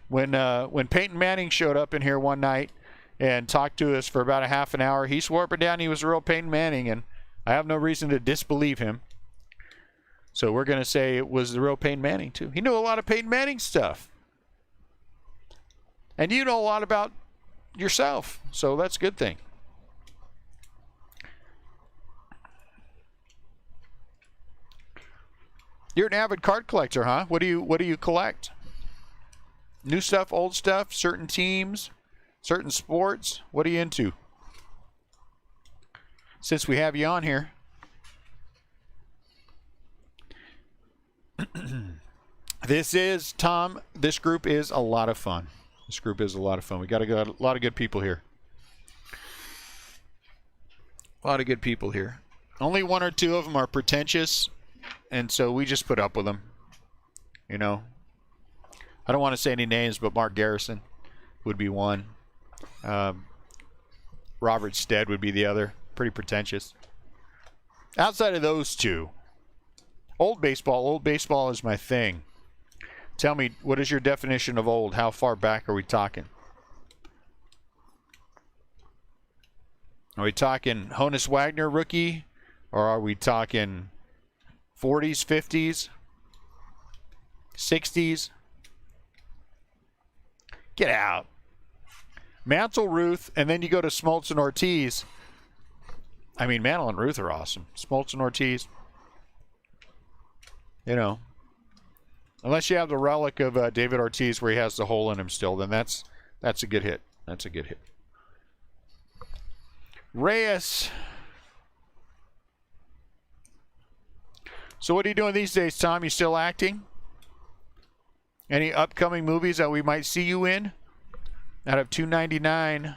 Peyton Manning showed up in here one night and talked to us for about a half an hour, he swore up and down he was the real Peyton Manning, and I have no reason to disbelieve him. So we're going to say it was the real Peyton Manning, too. He knew a lot of Peyton Manning stuff. And you know a lot about yourself, so that's a good thing. You're an avid card collector, huh? What do you collect? New stuff, old stuff, certain teams, certain sports? What are you into? Since we have you on here. This group is a lot of fun. This group is a lot of fun. We got a lot of good people here. A lot of good people here. Only one or two of them are pretentious, and so we just put up with them. You know, I don't want to say any names, but Mark Garrison would be one. Robert Stead would be the other. Pretty pretentious. Outside of those two, old baseball is my thing. Tell me, what is your definition of old? How far back are we talking? Are we talking Honus Wagner rookie? Or are we talking 40s, 50s, 60s? Get out. Mantle, Ruth, and then you go to Smoltz and Ortiz. I mean, Mantle and Ruth are awesome. Smoltz and Ortiz. You know. Unless you have the relic of David Ortiz where he has the hole in him still, then that's a good hit. That's a good hit. Reyes. So what are you doing these days, Tom? You still acting? Any upcoming movies that we might see you in? Out of $2.99.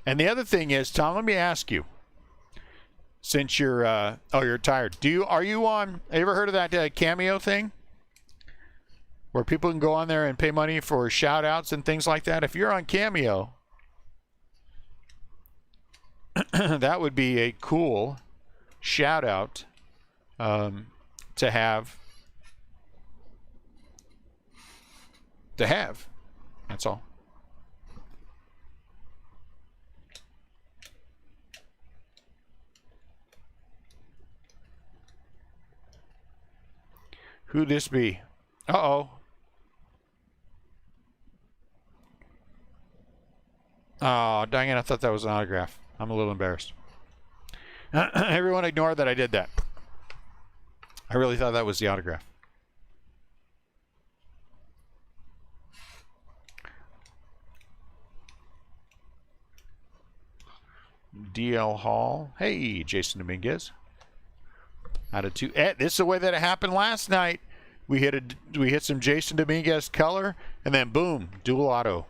And the other thing is, Tom, let me ask you, since you're you're tired. Are you on? Have you ever heard of that Cameo thing, where people can go on there and pay money for shout outs and things like that? If you're on Cameo, that would be a cool shout out to have. That's all. Who this be? Uh-oh. Oh, dang it. I thought that was an autograph. I'm a little embarrassed. Everyone ignore that I did that. I really thought that was the autograph. DL Hall. Hey, Jason Dominguez. Out of 2. This is the way that it happened last night. We hit some Jason Dominguez color, and then boom, dual auto.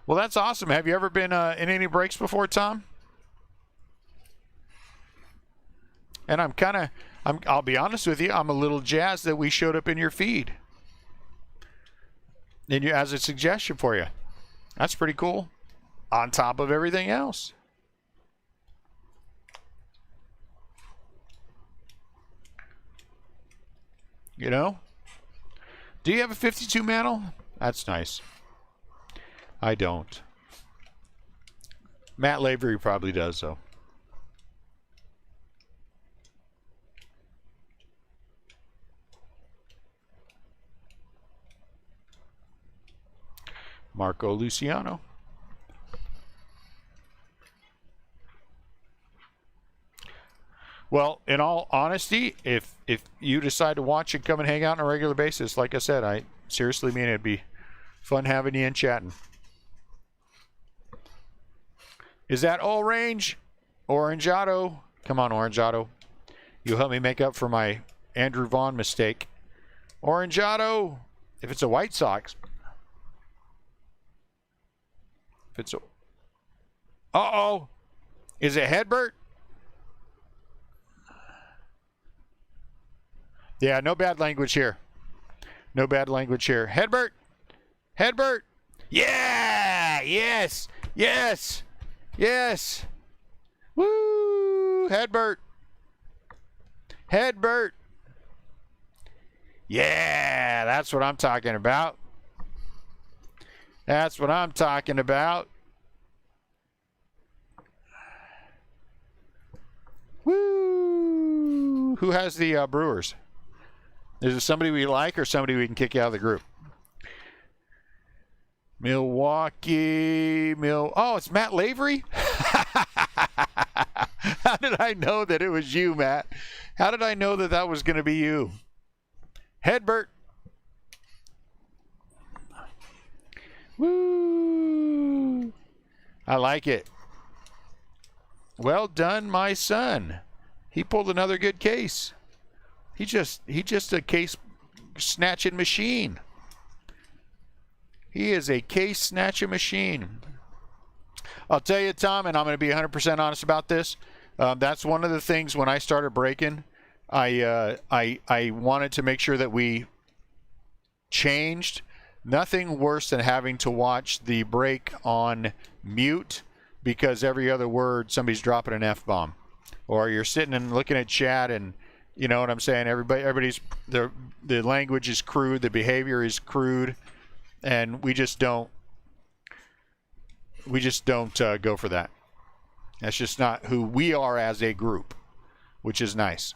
Well, that's awesome. Have you ever been in any breaks before, Tom? And I'll be honest with you, I'm a little jazzed that we showed up in your feed. And as a suggestion for you. That's pretty cool. On top of everything else. You know? Do you have a 52 mantle? That's nice. I don't. Matt Lavery probably does, though. Marco Luciano. Well, in all honesty, if you decide to watch and come and hang out on a regular basis, like I said, I seriously mean it'd be fun having you and chatting. Is that all range? Orangeado. Come on, Orangeado. You'll help me make up for my Andrew Vaughn mistake. Orangeado. If it's a White Sox. If it's a... Uh-oh. Is it Hedbert? Yeah, no bad language here. No bad language here. Hedbert. Hedbert. Yeah. Yes. Yes. Yes. Woo. Hedbert. Hedbert. Yeah, that's what I'm talking about. That's what I'm talking about. Woo. Who has the Brewers? Is it somebody we like or somebody we can kick out of the group? Milwaukee. Oh, it's Matt Lavery? How did I know that it was you, Matt? How did I know that that was going to be you? Hedbert. Woo! I like it. Well done, my son. He pulled another good case. He just a case snatching machine. He is a case snatching machine. I'll tell you, Tom, and I'm going to be 100% honest about this. That's one of the things when I started breaking, I wanted to make sure that we changed. Nothing worse than having to watch the break on mute because every other word somebody's dropping an F-bomb. Or you're sitting and looking at chat and you know what I'm saying? Everybody's the language is crude, the behavior is crude, and we just don't go for that. That's just not who we are as a group, which is nice.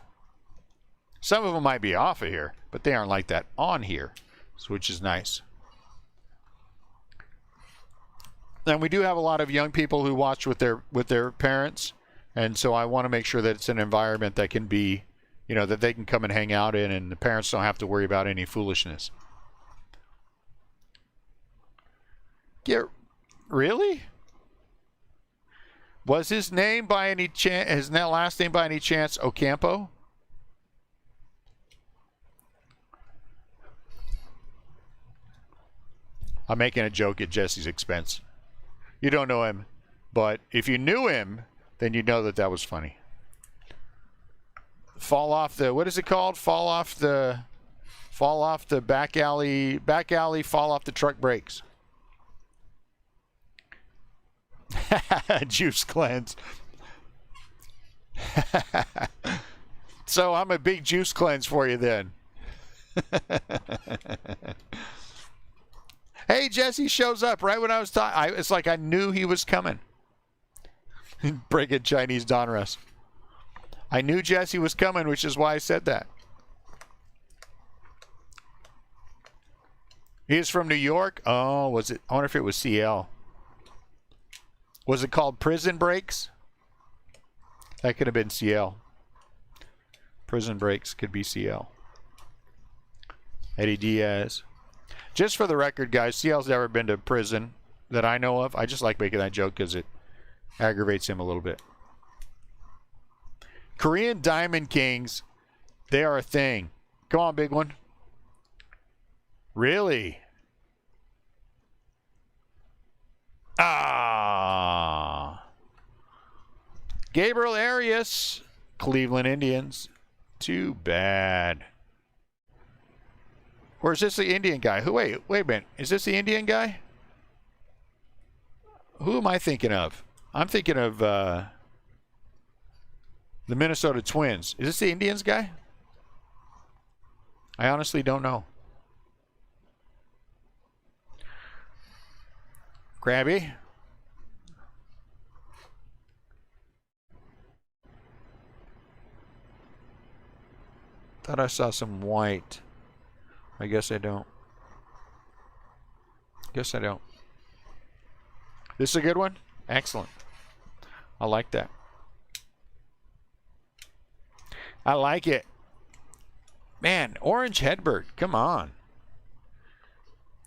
Some of them might be off of here, but they aren't like that on here, which is nice. And we do have a lot of young people who watch with their parents, and so I want to make sure that it's an environment that can be, that they can come and hang out in, and the parents don't have to worry about any foolishness. Really? Was his name by any chance? His last name by any chance Ocampo? I'm making a joke at Jesse's expense. You don't know him, but if you knew him, then you know that was funny. Fall off the, what is it called? Fall off the Fall off the back alley, fall off the truck brakes. Juice cleanse. So I'm a big juice cleanse for you then. Hey, Jesse shows up right when I was talking. It's like I knew he was coming. Breaking Chinese Donruss. I knew Jesse was coming, which is why I said that. He is from New York. Oh, was it? I wonder if it was CL. Was it called Prison Breaks? That could have been CL. Prison Breaks could be CL. Eddie Diaz. Just for the record, guys, CL's never been to prison that I know of. I just like making that joke because it aggravates him a little bit. Korean Diamond Kings, they are a thing. Come on, big one. Really? Ah. Gabriel Arias, Cleveland Indians. Too bad. Or is this the Indian guy? Wait a minute. Is this the Indian guy? Who am I thinking of? I'm thinking of the Minnesota Twins. Is this the Indians guy? I honestly don't know. Krabby. Thought I saw some white. I guess I don't. Guess I don't. This is a good one? Excellent. I like that. I like it. Man, Orange Hedberg. Come on.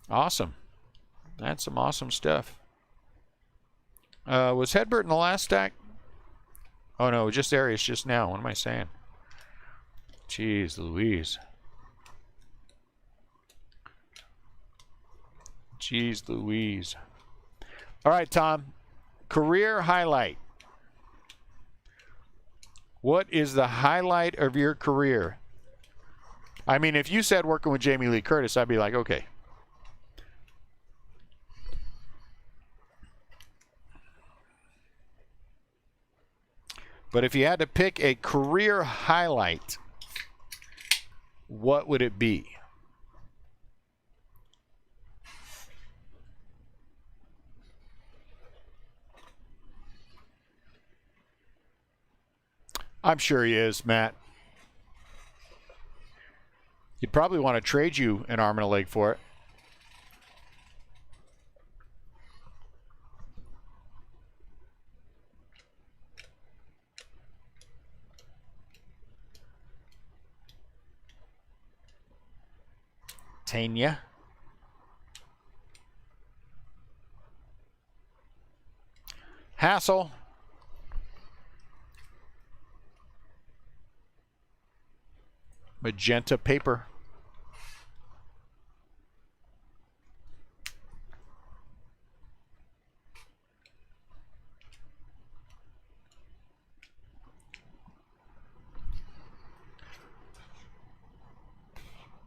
Awesome. That's some awesome stuff. Was Hedberg in the last stack? Oh, no. Just Arias just now. What am I saying? Jeez Louise. Jeez Louise. All right, Tom. Career highlight. What is the highlight of your career? I mean, if you said working with Jamie Lee Curtis, I'd be like, okay. But if you had to pick a career highlight, what would it be? I'm sure he is, Matt. You'd probably want to trade you an arm and a leg for it. Tanya. Hassel. Magenta paper.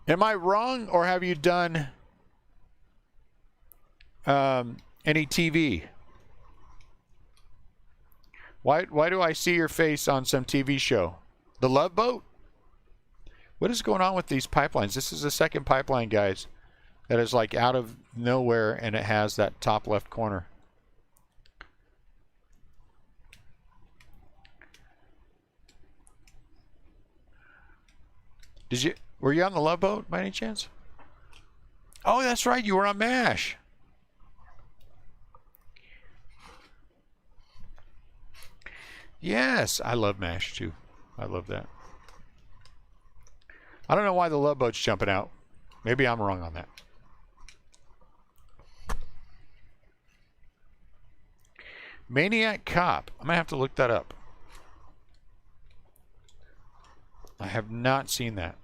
Am I wrong, or have you done any TV? Why do I see your face on some TV show? The Love Boat? What is going on with these pipelines? This is the second pipeline, guys, that is like out of nowhere, and it has that top left corner. Were you on the Love Boat by any chance? Oh, that's right, you were on MASH. Yes, I love MASH too. I love that. I don't know why the Love Boat's jumping out. Maybe I'm wrong on that. Maniac Cop. I'm going to have to look that up. I have not seen that.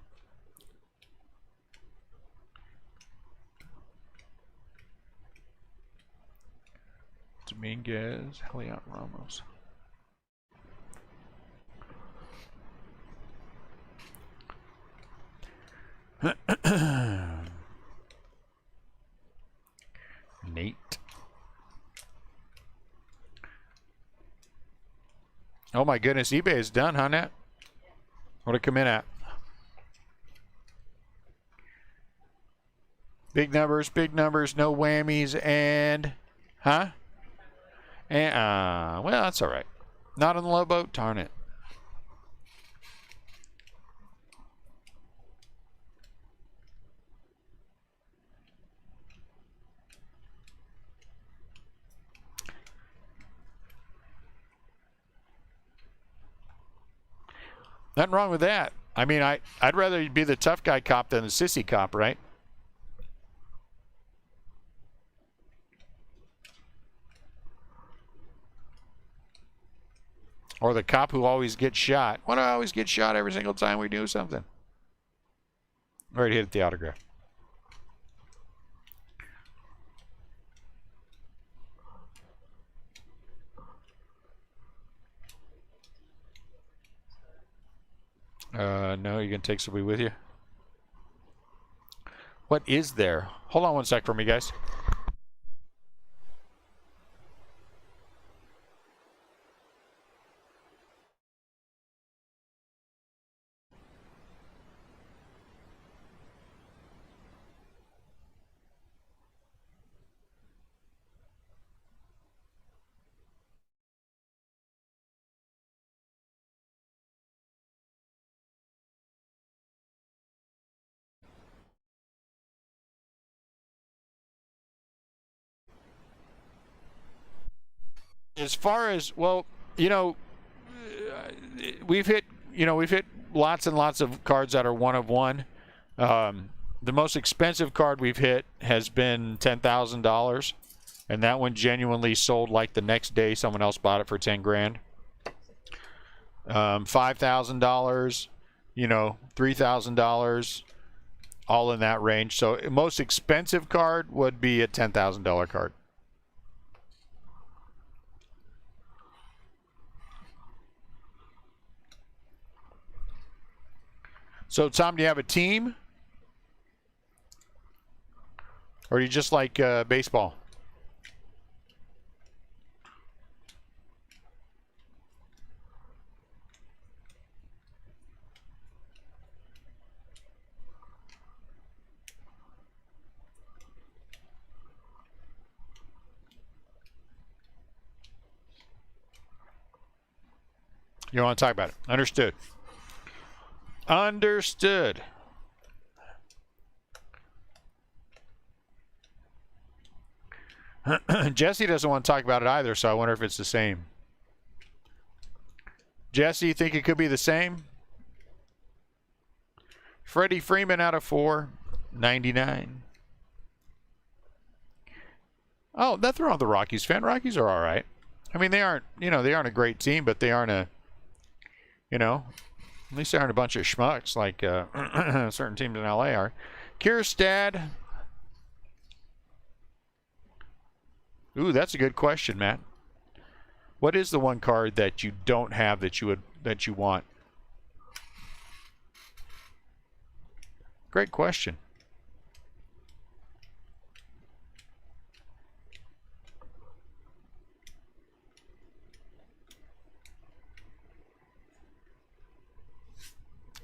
Dominguez, Heliot Ramos. Oh my goodness, eBay is done, huh, Nat? What'd it come in at? Big numbers, no whammies, and... Huh? And, well, that's all right. Not on the low boat? Darn it. Nothing wrong with that. I mean, I'd rather be the tough guy cop than the sissy cop, right? Or the cop who always gets shot. Why do I always get shot every single time we do something? Already hit the autograph. No, you can take somebody with you. What is there? Hold on one sec for me, guys. As far as, well, you know, we've hit lots and lots of cards that are one of one. The most expensive card we've hit has been $10,000, and that one genuinely sold like the next day. Someone else bought it for 10 grand. $5,000, $3,000, all in that range. So most expensive card would be a $10,000 card. So, Tom, do you have a team? Or do you just like baseball? You don't want to talk about it. Understood. Understood. Jesse doesn't want to talk about it either, so I wonder if it's the same. Jesse, you think it could be the same? Freddie Freeman out of 499. Oh, nothing wrong with the Rockies fan. Rockies are all right. I mean, they aren't a great team, but they aren't at least they aren't a bunch of schmucks like certain teams in LA are. Kierstad. Ooh, that's a good question, Matt. What is the one card that you don't have that you want? Great question.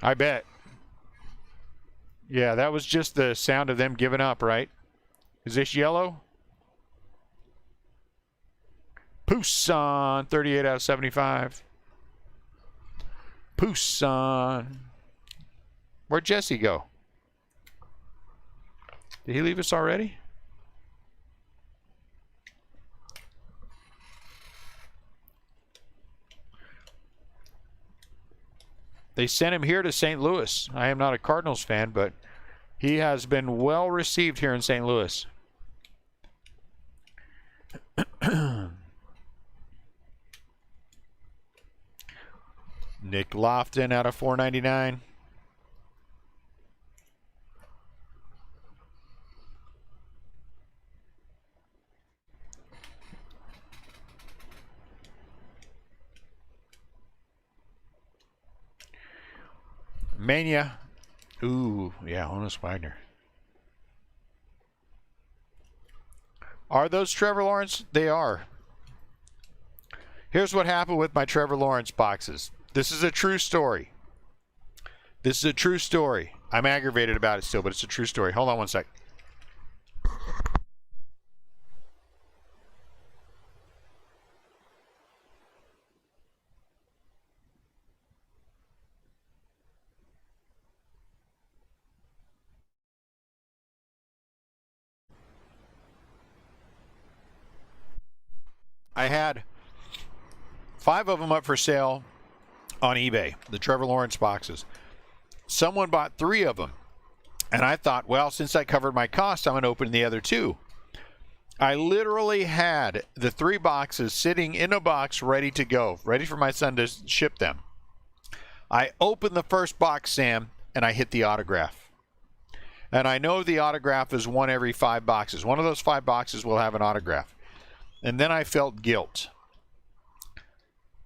I bet. Yeah, that was just the sound of them giving up, right? Is this yellow? Poussin, 38 out of 75. Poussin. Where'd Jesse go? Did he leave us already? They sent him here to St. Louis. I am not a Cardinals fan, but he has been well received here in St. Louis. Nick Lofton out of 499. Mania. Ooh, yeah, Honus Wagner. Are those Trevor Lawrence? They are. Here's what happened with my Trevor Lawrence boxes. This is a true story. This is a true story. I'm aggravated about it still, but it's a true story. Hold on one sec. I had 5 of them up for sale on eBay, the Trevor Lawrence boxes. Someone bought 3 of them. And I thought, well, since I covered my costs, I'm going to open the other 2. I literally had the 3 boxes sitting in a box ready to go, ready for my son to ship them. I opened the first box, Sam, and I hit the autograph. And I know the autograph is one every 5 boxes. One of those 5 boxes will have an autograph. And then I felt guilt.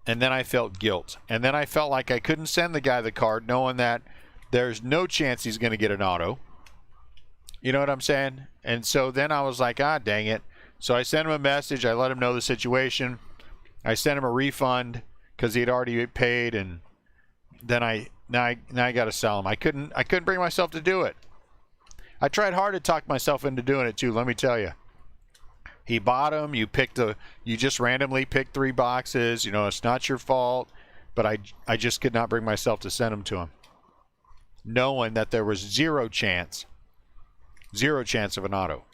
And then I felt like I couldn't send the guy the card knowing that there's no chance he's going to get an auto. You know what I'm saying? And so then I was like, dang it. So I sent him a message. I let him know the situation. I sent him a refund because he had already paid. And then now I got to sell him. I couldn't bring myself to do it. I tried hard to talk myself into doing it too, let me tell you. He bought them. You just randomly picked 3 boxes. You know, it's not your fault. But I just could not bring myself to send them to him, knowing that there was zero chance of an auto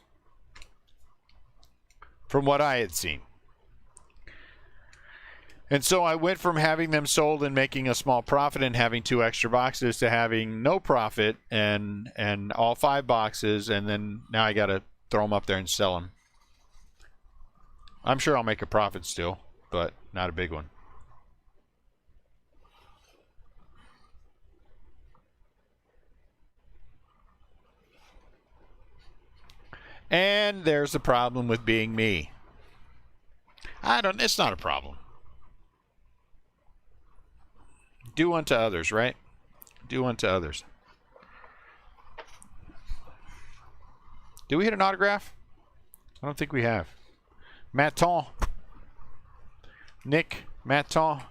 from what I had seen. And so I went from having them sold and making a small profit and having 2 extra boxes to having no profit and all 5 boxes, and then now I got to throw them up there and sell them. I'm sure I'll make a profit still, but not a big one. And there's the problem with being me. It's not a problem. Do unto others, right? Do unto others. Did we hit an autograph? I don't think we have. Maton. Nick Maton.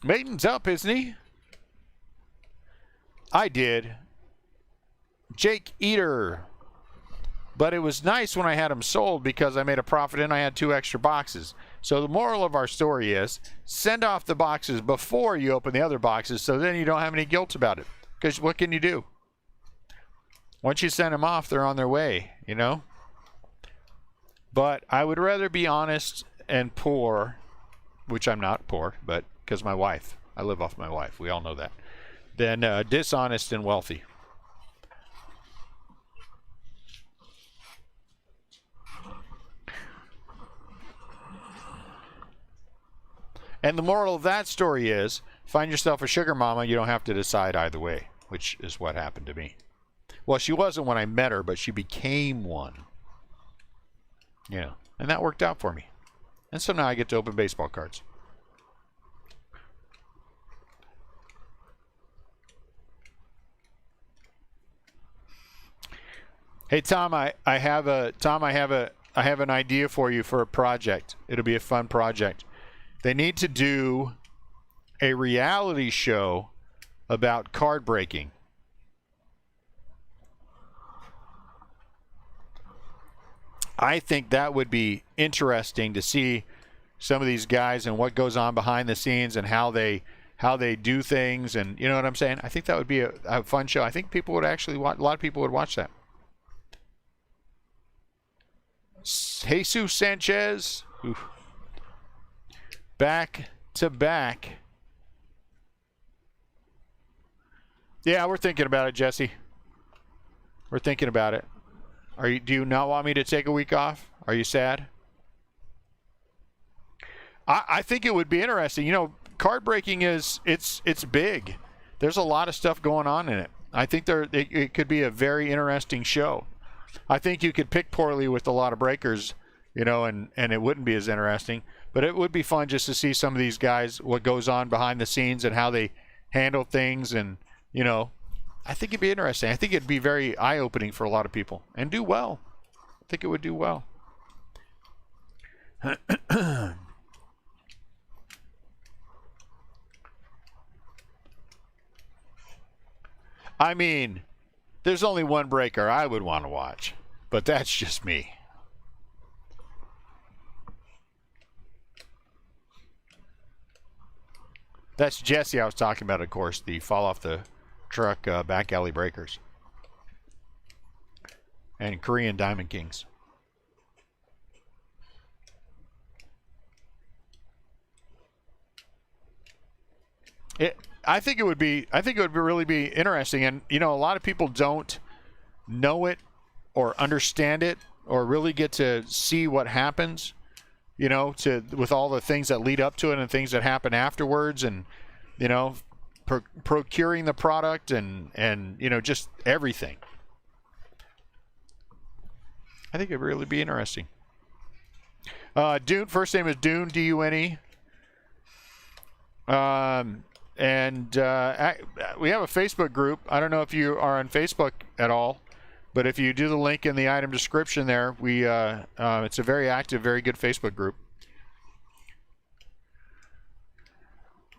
Maiden's up, isn't he? I did. Jake Eater. But it was nice when I had them sold because I made a profit and I had 2 extra boxes. So the moral of our story is send off the boxes before you open the other boxes so then you don't have any guilt about it. Because what can you do? Once you send them off, they're on their way, you know? But I would rather be honest and poor, which I'm not poor, but because my wife, I live off my wife, we all know that, than dishonest and wealthy. And the moral of that story is, find yourself a sugar mama, you don't have to decide either way, which is what happened to me. Well, she wasn't when I met her, but she became one. You know, and that worked out for me. And so now I get to open baseball cards. Hey Tom, I have an idea for you for a project. It'll be a fun project. They need to do a reality show about card breaking. I think that would be interesting to see some of these guys and what goes on behind the scenes and how they do things, and you know what I'm saying? I think that would be a fun show. I think people would actually watch, a lot of people would watch that. Jesus Sanchez. Oof. Back to back. Yeah, we're thinking about it, Jesse. We're thinking about it. Do you not want me to take a week off? Are you sad? I think it would be interesting. You know, card breaking it's big. There's a lot of stuff going on in it. I think it could be a very interesting show. I think you could pick poorly with a lot of breakers, you know, and it wouldn't be as interesting. But it would be fun just to see some of these guys, what goes on behind the scenes and how they handle things, and you know, I think it'd be interesting. I think it'd be very eye-opening for a lot of people and do well. I think it would do well. I mean, there's only one breaker I would want to watch, but that's just me. That's Jesse I was talking about, of course, the fall off the truck back alley breakers. And Korean Diamond Kings. I think it would really be interesting, and you know, a lot of people don't know it or understand it or really get to see what happens, you know, with all the things that lead up to it and things that happen afterwards, and you know, procuring the product and you know, just everything. I think it'd really be interesting. Dune, first name is Dune, D-U-N-E. And we have a Facebook group. I don't know if you are on Facebook at all, but if you do the link in the item description there, it's a very active, very good Facebook group.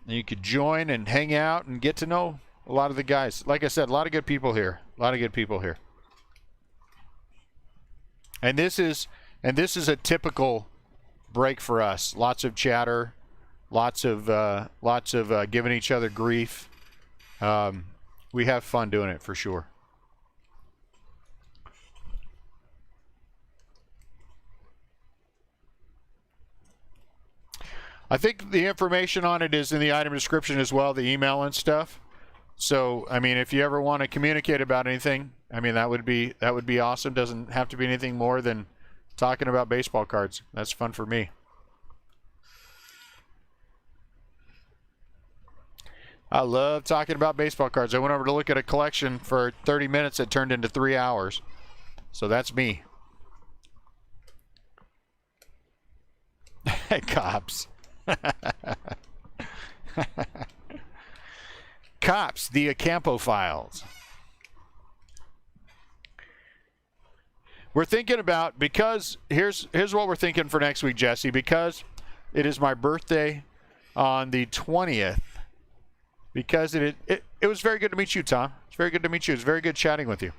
And you could join and hang out and get to know a lot of the guys. Like I said, a lot of good people here. And this is a typical break for us. Lots of chatter, lots of giving each other grief. We have fun doing it for sure. I think the information on it is in the item description as well, the email and stuff. So, I mean, if you ever want to communicate about anything, I mean, that would be awesome. Doesn't have to be anything more than talking about baseball cards. That's fun for me. I love talking about baseball cards. I went over to look at a collection for 30 minutes that turned into 3 hours. So that's me. Cops. Cops, the Acampo files. We're thinking about, because here's what we're thinking for next week, Jesse, because it is my birthday on the 20th. Because it was very good to meet you, Tom. It's very good to meet you. It's very good chatting with you.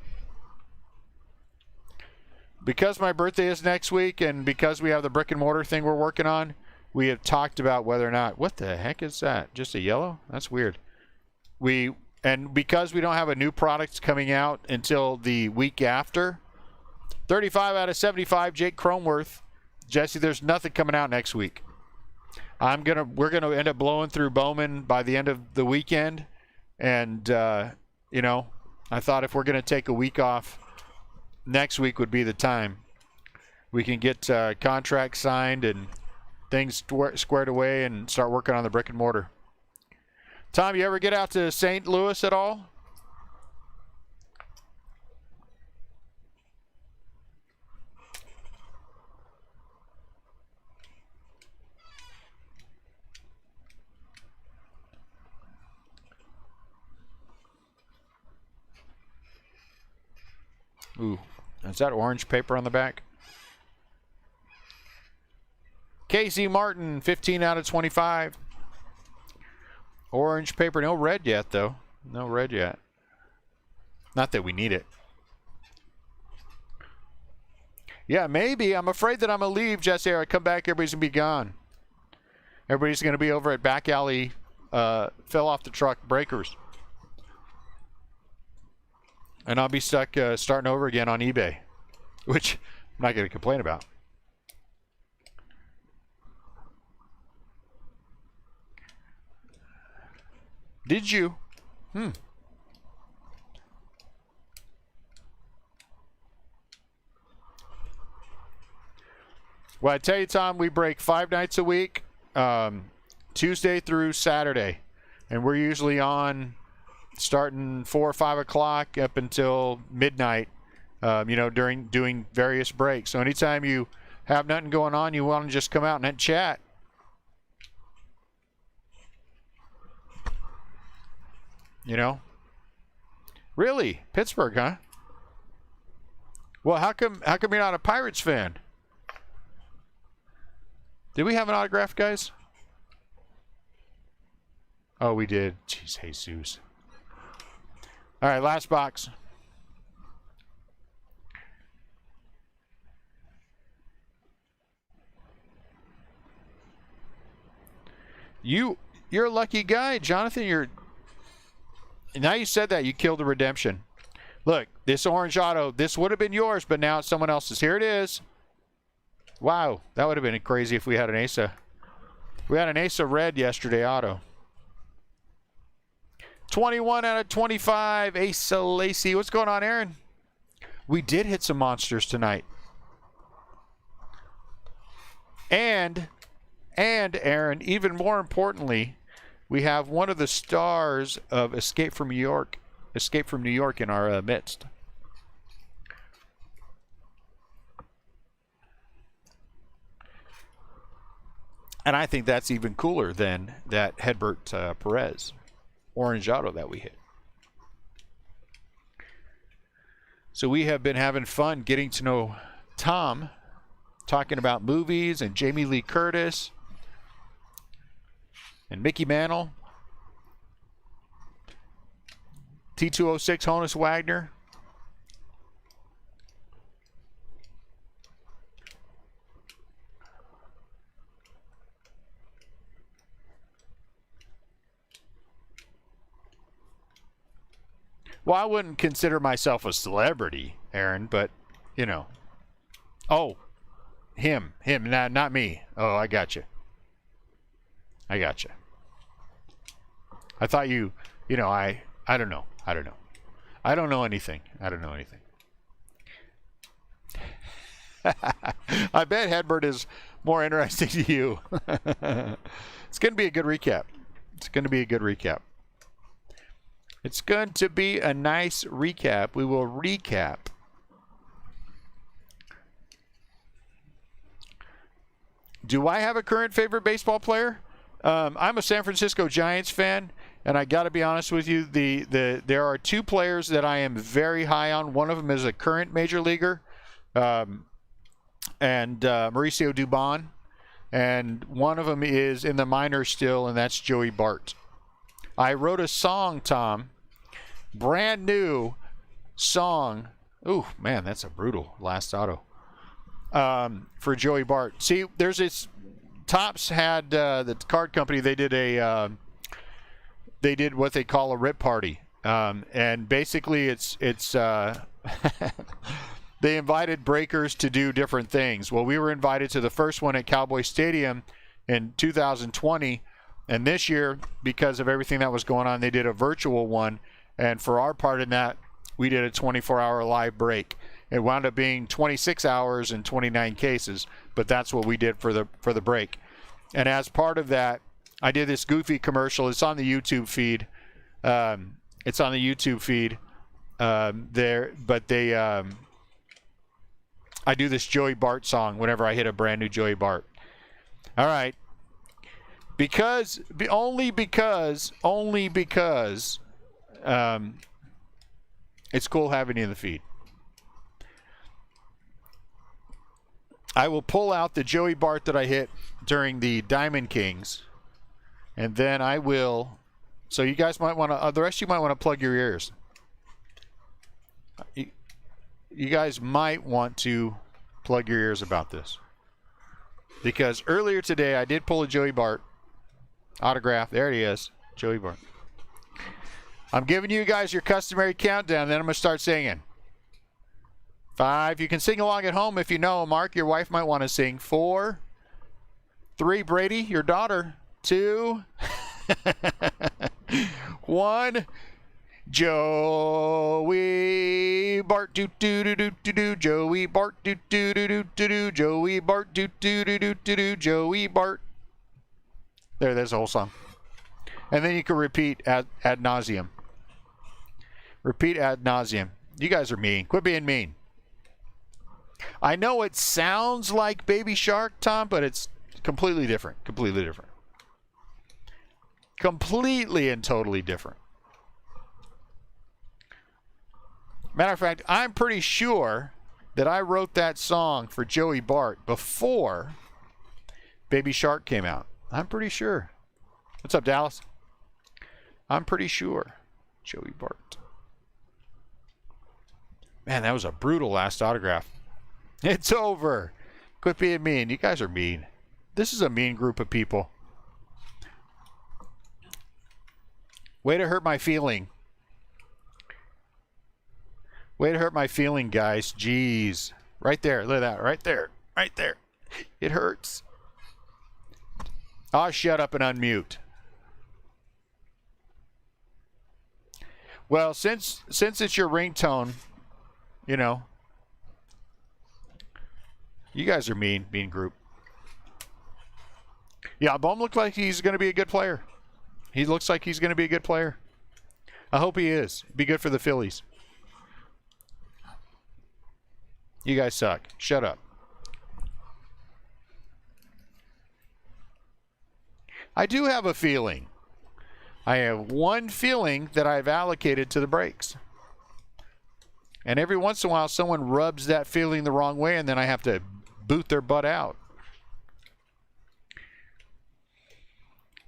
Because my birthday is next week, and because we have the brick and mortar thing we're working on, we have talked about whether or not, what the heck is that? Just a yellow? That's weird. And because we don't have a new product coming out until the week after, 35 out of 75, Jake Cronworth. Jesse, there's nothing coming out next week. We're gonna end up blowing through Bowman by the end of the weekend, and you know, I thought if we're gonna take a week off, next week would be the time. We can get contracts signed and things squared away and start working on the brick and mortar. Tom, you ever get out to St. Louis at all? Ooh, is that orange paper on the back? Casey Martin, 15 out of 25. Orange paper, no red yet, though. No red yet. Not that we need it. Yeah, maybe. I'm afraid that I'm going to leave, Jesse. I come back, everybody's going to be gone. Everybody's going to be over at Back Alley, fell off the truck breakers. And I'll be stuck starting over again on eBay, which I'm not going to complain about. Did you? Well, I tell you, Tom, we break 5 nights a week, Tuesday through Saturday. And we're usually on starting 4 or 5 o'clock up until midnight, you know, doing various breaks. So anytime you have nothing going on, you want to just come out and chat. You know? Really? Pittsburgh, huh? Well, how come you're not a Pirates fan? Did we have an autograph, guys? Oh, we did. Jeez, Jesus. All right, last box. You're a lucky guy, Jonathan. Now you said that, you killed the redemption. Look, this orange auto, this would have been yours, but now it's someone else's. Here it is. Wow, that would have been crazy if we had an Asa. We had an Asa red yesterday auto. 21 out of 25, Asa Lacy. What's going on, Aaron? We did hit some monsters tonight. And Aaron, even more importantly, we have one of the stars of Escape from New York in our midst. And I think that's even cooler than that Hedbert Perez orange auto that we hit. So we have been having fun getting to know Tom, talking about movies and Jamie Lee Curtis and Mickey Mantle, T206 Honus Wagner. Well, I wouldn't consider myself a celebrity, Aaron, but, you know. Oh, him, not me. Oh, I got you. I thought you know, I don't know. I don't know anything. I bet Hedbert is more interesting to you. It's going to be a good recap. It's going to be a nice recap. We will recap. Do I have a current favorite baseball player? I'm a San Francisco Giants fan, and I got to be honest with you. There are two players that I am very high on. One of them is a current major leaguer, and Mauricio Dubon, and one of them is in the minors still, and that's Joey Bart. I wrote a song, Tom, brand new song. Ooh, man, that's a brutal last auto. For Joey Bart. See, there's this. Topps had the card company. They did what they call a rip party, and basically it's they invited breakers to do different things. Well, we were invited to the first one at Cowboy Stadium in 2020, and this year, because of everything that was going on, they did a virtual one. And for our part in that, we did a 24-hour live break. It wound up being 26 hours and 29 cases, but that's what we did for the break. And as part of that, I did this goofy commercial. It's on the YouTube feed. I do this Joey Bart song whenever I hit a brand new Joey Bart. All right. Only because it's cool having you in the feed. I will pull out the Joey Bart that I hit during the Diamond Kings, and then I will. So you guys might want to. The rest of you might want to plug your ears. You guys might want to plug your ears about this, because earlier today I did pull a Joey Bart autograph. There he is, Joey Bart. I'm giving you guys your customary countdown. Then I'm going to start singing. 5. You can sing along at home if you know. Mark, your wife might want to sing. 4. 3. Brady, your daughter. 2. 1. Joey Bart do do do do do do. Joey Bart do do do do do do. Joey Bart do do do do do do. Joey Bart. There's the whole song. And then you can repeat ad nauseum. Repeat ad nauseum. You guys are mean. Quit being mean. I know it sounds like Baby Shark, Tom, but it's completely different. Completely and totally different. Matter of fact, I'm pretty sure that I wrote that song for Joey Bart before Baby Shark came out. I'm pretty sure. What's up, Dallas? I'm pretty sure. Joey Bart. Man, that was a brutal last autograph. It's over. Quit being mean. You guys are mean. This is a mean group of people. Way to hurt my feeling. Way to hurt my feeling, guys. Jeez. Right there. Look at that. Right there. Right there. It hurts. Oh, shut up and unmute. Well, since it's your ringtone, you know, you guys are mean group. Yeah, Bowman looks like he's going to be a good player. He looks like he's going to be a good player. I hope he is. Be good for the Phillies. You guys suck. Shut up. I do have a feeling. I have one feeling that I've allocated to the breaks. And every once in a while, someone rubs that feeling the wrong way, and then I have to boot their butt out.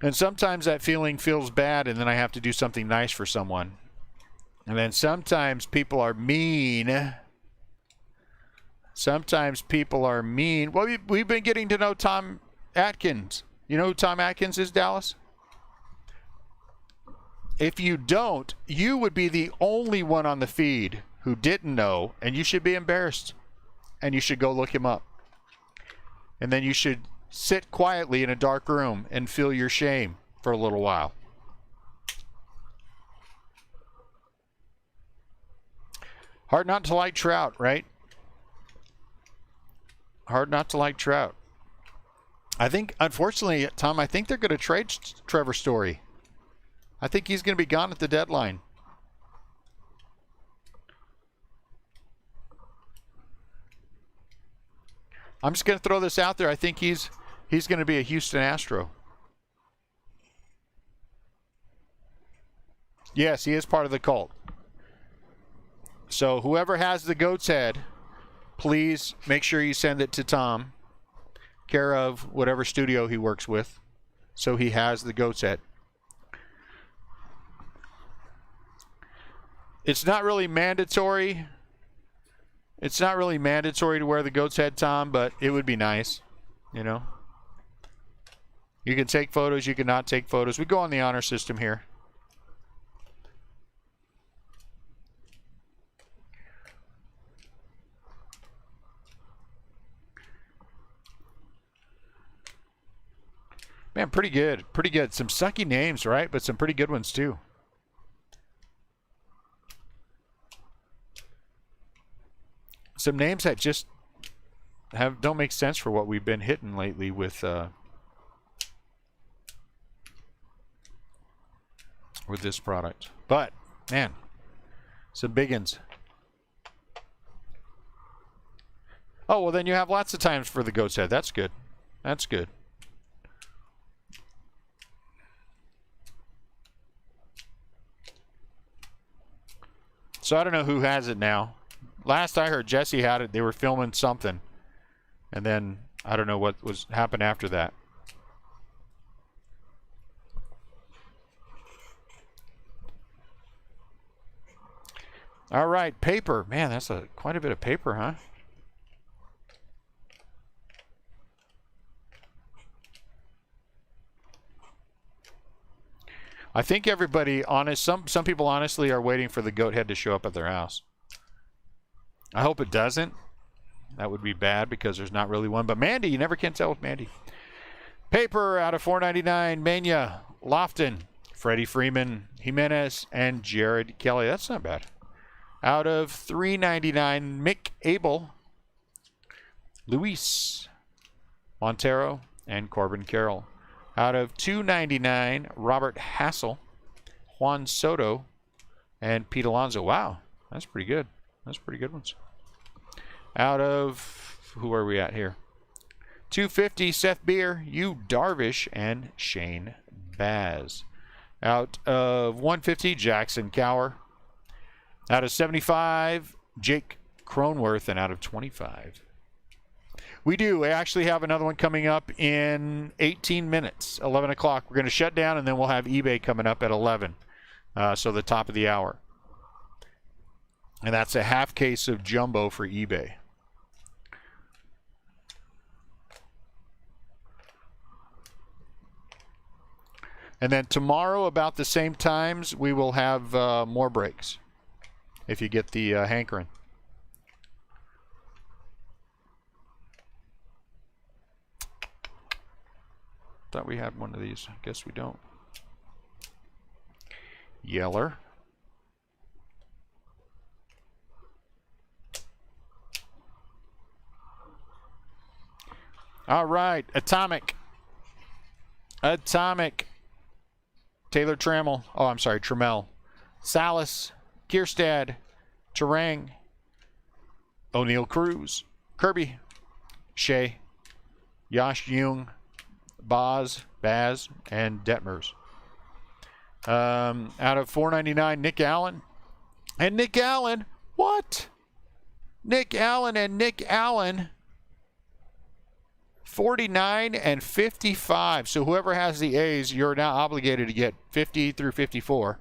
And sometimes that feeling feels bad, and then I have to do something nice for someone. And then sometimes people are mean. Sometimes people are mean. Well, we've been getting to know Tom Atkins. You know who Tom Atkins is, Dallas? If you don't, you would be the only one on the feed who didn't know, and you should be embarrassed. And you should go look him up. And then you should sit quietly in a dark room and feel your shame for a little while. Hard not to like Trout, right? Hard not to like Trout. I think, unfortunately, Tom, I think they're going to trade Trevor Story. I think he's going to be gone at the deadline. I'm just going to throw this out there. I think he's going to be a Houston Astro. Yes, he is part of the cult. So whoever has the goat's head, please make sure you send it to Tom, care of whatever studio he works with, so he has the goat's head. It's not really mandatory. It's not really mandatory to wear the goat's head, Tom, but it would be nice, you know. You can take photos, you can not take photos. We go on the honor system here. Man, pretty good. Pretty good. Some sucky names, right? But some pretty good ones, too. Some names that just don't make sense for what we've been hitting lately with this product. But, man, some big ones. Oh, well, then you have lots of times for the goat's head. That's good. That's good. So I don't know who has it now. Last I heard, Jesse had it. They were filming something. And then I don't know what happened after that. All right, paper. Man, that's quite a bit of paper, huh? I think everybody, some people honestly are waiting for the goat head to show up at their house. I hope it doesn't. That would be bad because there's not really one. But Mandy, you never can tell with Mandy. Paper out of $4.99. Mania, Lofton, Freddie Freeman, Jimenez, and Jared Kelly. That's not bad. Out of $3.99, Mick Abel, Luis Montero, and Corbin Carroll. Out of $2.99, Robert Hassel, Juan Soto, and Pete Alonso. Wow, that's pretty good. That's pretty good ones. Out of, who are we at here? $2.50, Seth Beer, Yu Darvish, and Shane Baz. Out of $1.50, Jackson Cower. Out of $75, Jake Cronworth, and out of $25. We do. We actually have another one coming up in 18 minutes, 11 o'clock. We're going to shut down, and then we'll have eBay coming up at 11, so the top of the hour. And that's a half case of jumbo for eBay. And then tomorrow, about the same times, we will have more breaks, if you get the hankering. Thought we had one of these. I guess we don't. Yeller. All right, Atomic. Atomic. Taylor Trammell. Oh, I'm sorry, Trammell. Salas. Kierstad. Terang. O'Neill Cruz. Kirby. Shea. Yash Jung. Baz, and Detmers. Out of 499, Nick Allen. And Nick Allen, what? Nick Allen and Nick Allen, 49 and 55. So whoever has the A's, you're now obligated to get 50 through 54.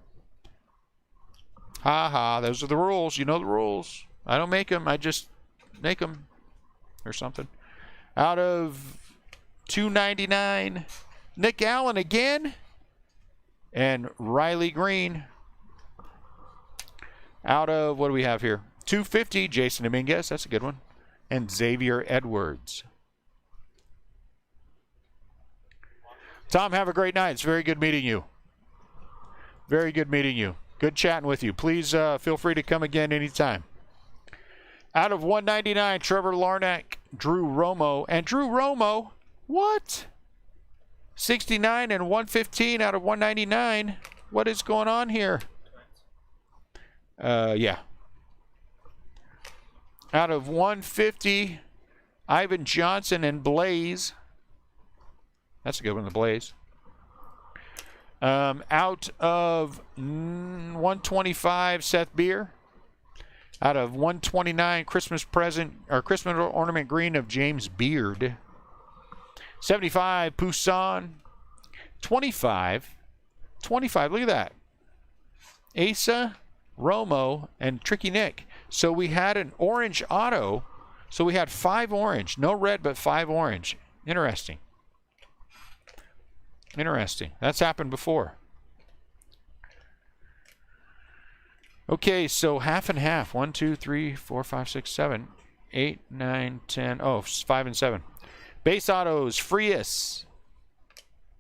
Ha ha, those are the rules. You know the rules. I don't make them, I just make them or something. Out of 299, Nick Allen again, and Riley Green. Out of, what do we have here? 250, Jason Dominguez, that's a good one, and Xavier Edwards. Tom, have a great night. It's very good meeting you. Very good meeting you. Good chatting with you. Please feel free to come again anytime. Out of 199, Trevor Larnack, Drew Romo, and Drew Romo. What? 69 and 115 out of 199. What is going on here? Yeah. Out of 150, Ivan Johnson and Blaze. That's a good one, the Blaze. Out of 125, Seth Beer. Out of 129, Christmas present or Christmas ornament green of James Beard. 75, Poussin. 25, look at that. Asa, Romo, and Tricky Nick. So we had an orange auto. So we had 5 orange. No red, but 5 orange. Interesting. Interesting. That's happened before. Okay, so half and half. 1, 2, 3, 4, 5, 6, 7, 8, 9, 10. Oh, 5 and 7. Base autos, Frias,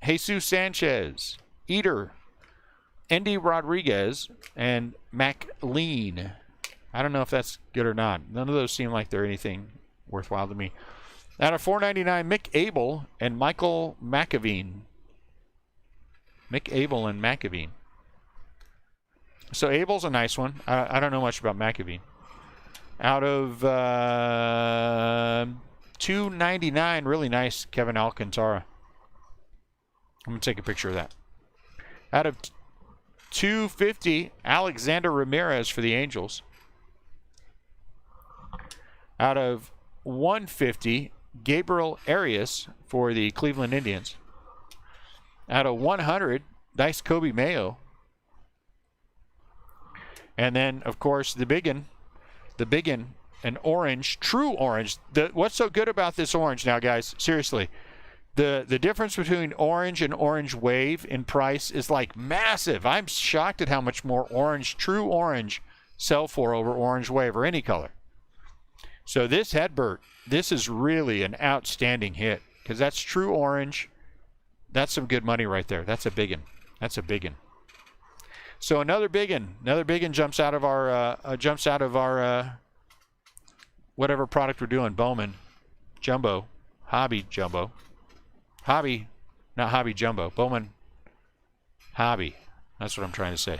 Jesus Sanchez, Eater, Andy Rodriguez, and McLean. I don't know if that's good or not. None of those seem like they're anything worthwhile to me. Out of 499, Mick Abel and Michael McAveen. Mick Abel and McAveen. So Abel's a nice one. I don't know much about McAveen. Out of 299, really nice, Kevin Alcantara. I'm going to take a picture of that. Out of 250, Alexander Ramirez for the Angels. Out of 150, Gabriel Arias for the Cleveland Indians. Out of 100, nice Kobe Mayo. And then, of course, the biggin, an orange, true orange. What's so good about this orange now, guys? Seriously. The difference between orange and orange wave in price is like massive. I'm shocked at how much more orange, true orange, sell for over orange wave or any color. So this Hedbert, this is really an outstanding hit because that's true orange. That's some good money right there. That's a biggin. That's a biggin. So another biggin jumps out of our whatever product we're doing. Bowman, jumbo, hobby jumbo, hobby, not hobby jumbo. Bowman, hobby. That's what I'm trying to say.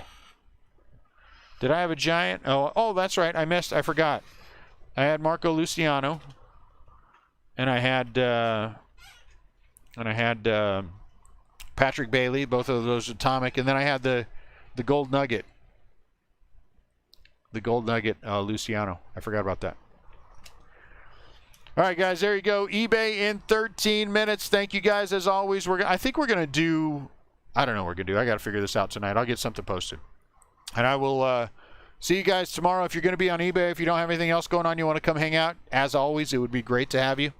Did I have a giant? Oh, that's right. I forgot. I had Marco Luciano, and I had Patrick Bailey. Both of those atomic, and then I had the gold nugget. The gold nugget, Luciano. I forgot about that. All right, guys, there you go. eBay in 13 minutes. Thank you, guys, as always. I think we're going to do, I don't know what we're going to do. I got to figure this out tonight. I'll get something posted. And I will see you guys tomorrow. If you're going to be on eBay, if you don't have anything else going on, you want to come hang out, as always, it would be great to have you.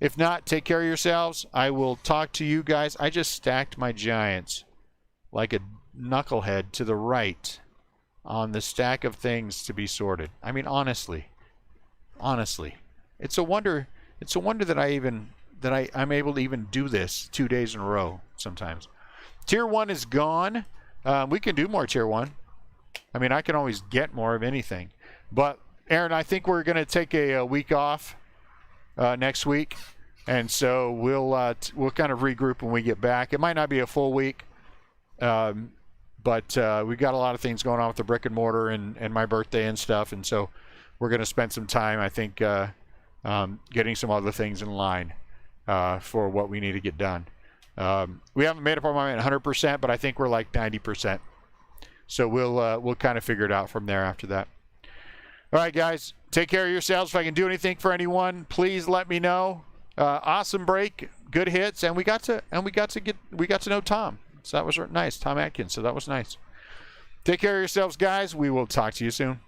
If not, take care of yourselves. I will talk to you guys. I just stacked my Giants like a knucklehead to the right on the stack of things to be sorted. I mean, honestly, it's a wonder that I'm able to even do this 2 days in a row sometimes. Tier 1 is gone. We can do more Tier 1. I mean, I can always get more of anything. But, Aaron, I think we're going to take a week off next week. And so we'll kind of regroup when we get back. It might not be a full week. But we've got a lot of things going on with the brick and mortar and my birthday and stuff. And so we're going to spend some time, I think, getting some other things in line for what we need to get done. We haven't made up our mind 100%, but I think we're like 90%. So we'll kind of figure it out from there after that. All right, guys, take care of yourselves. If I can do anything for anyone, please let me know. Awesome break, good hits, and we got to know Tom. So that was nice, Tom Atkins. So that was nice. Take care of yourselves, guys. We will talk to you soon.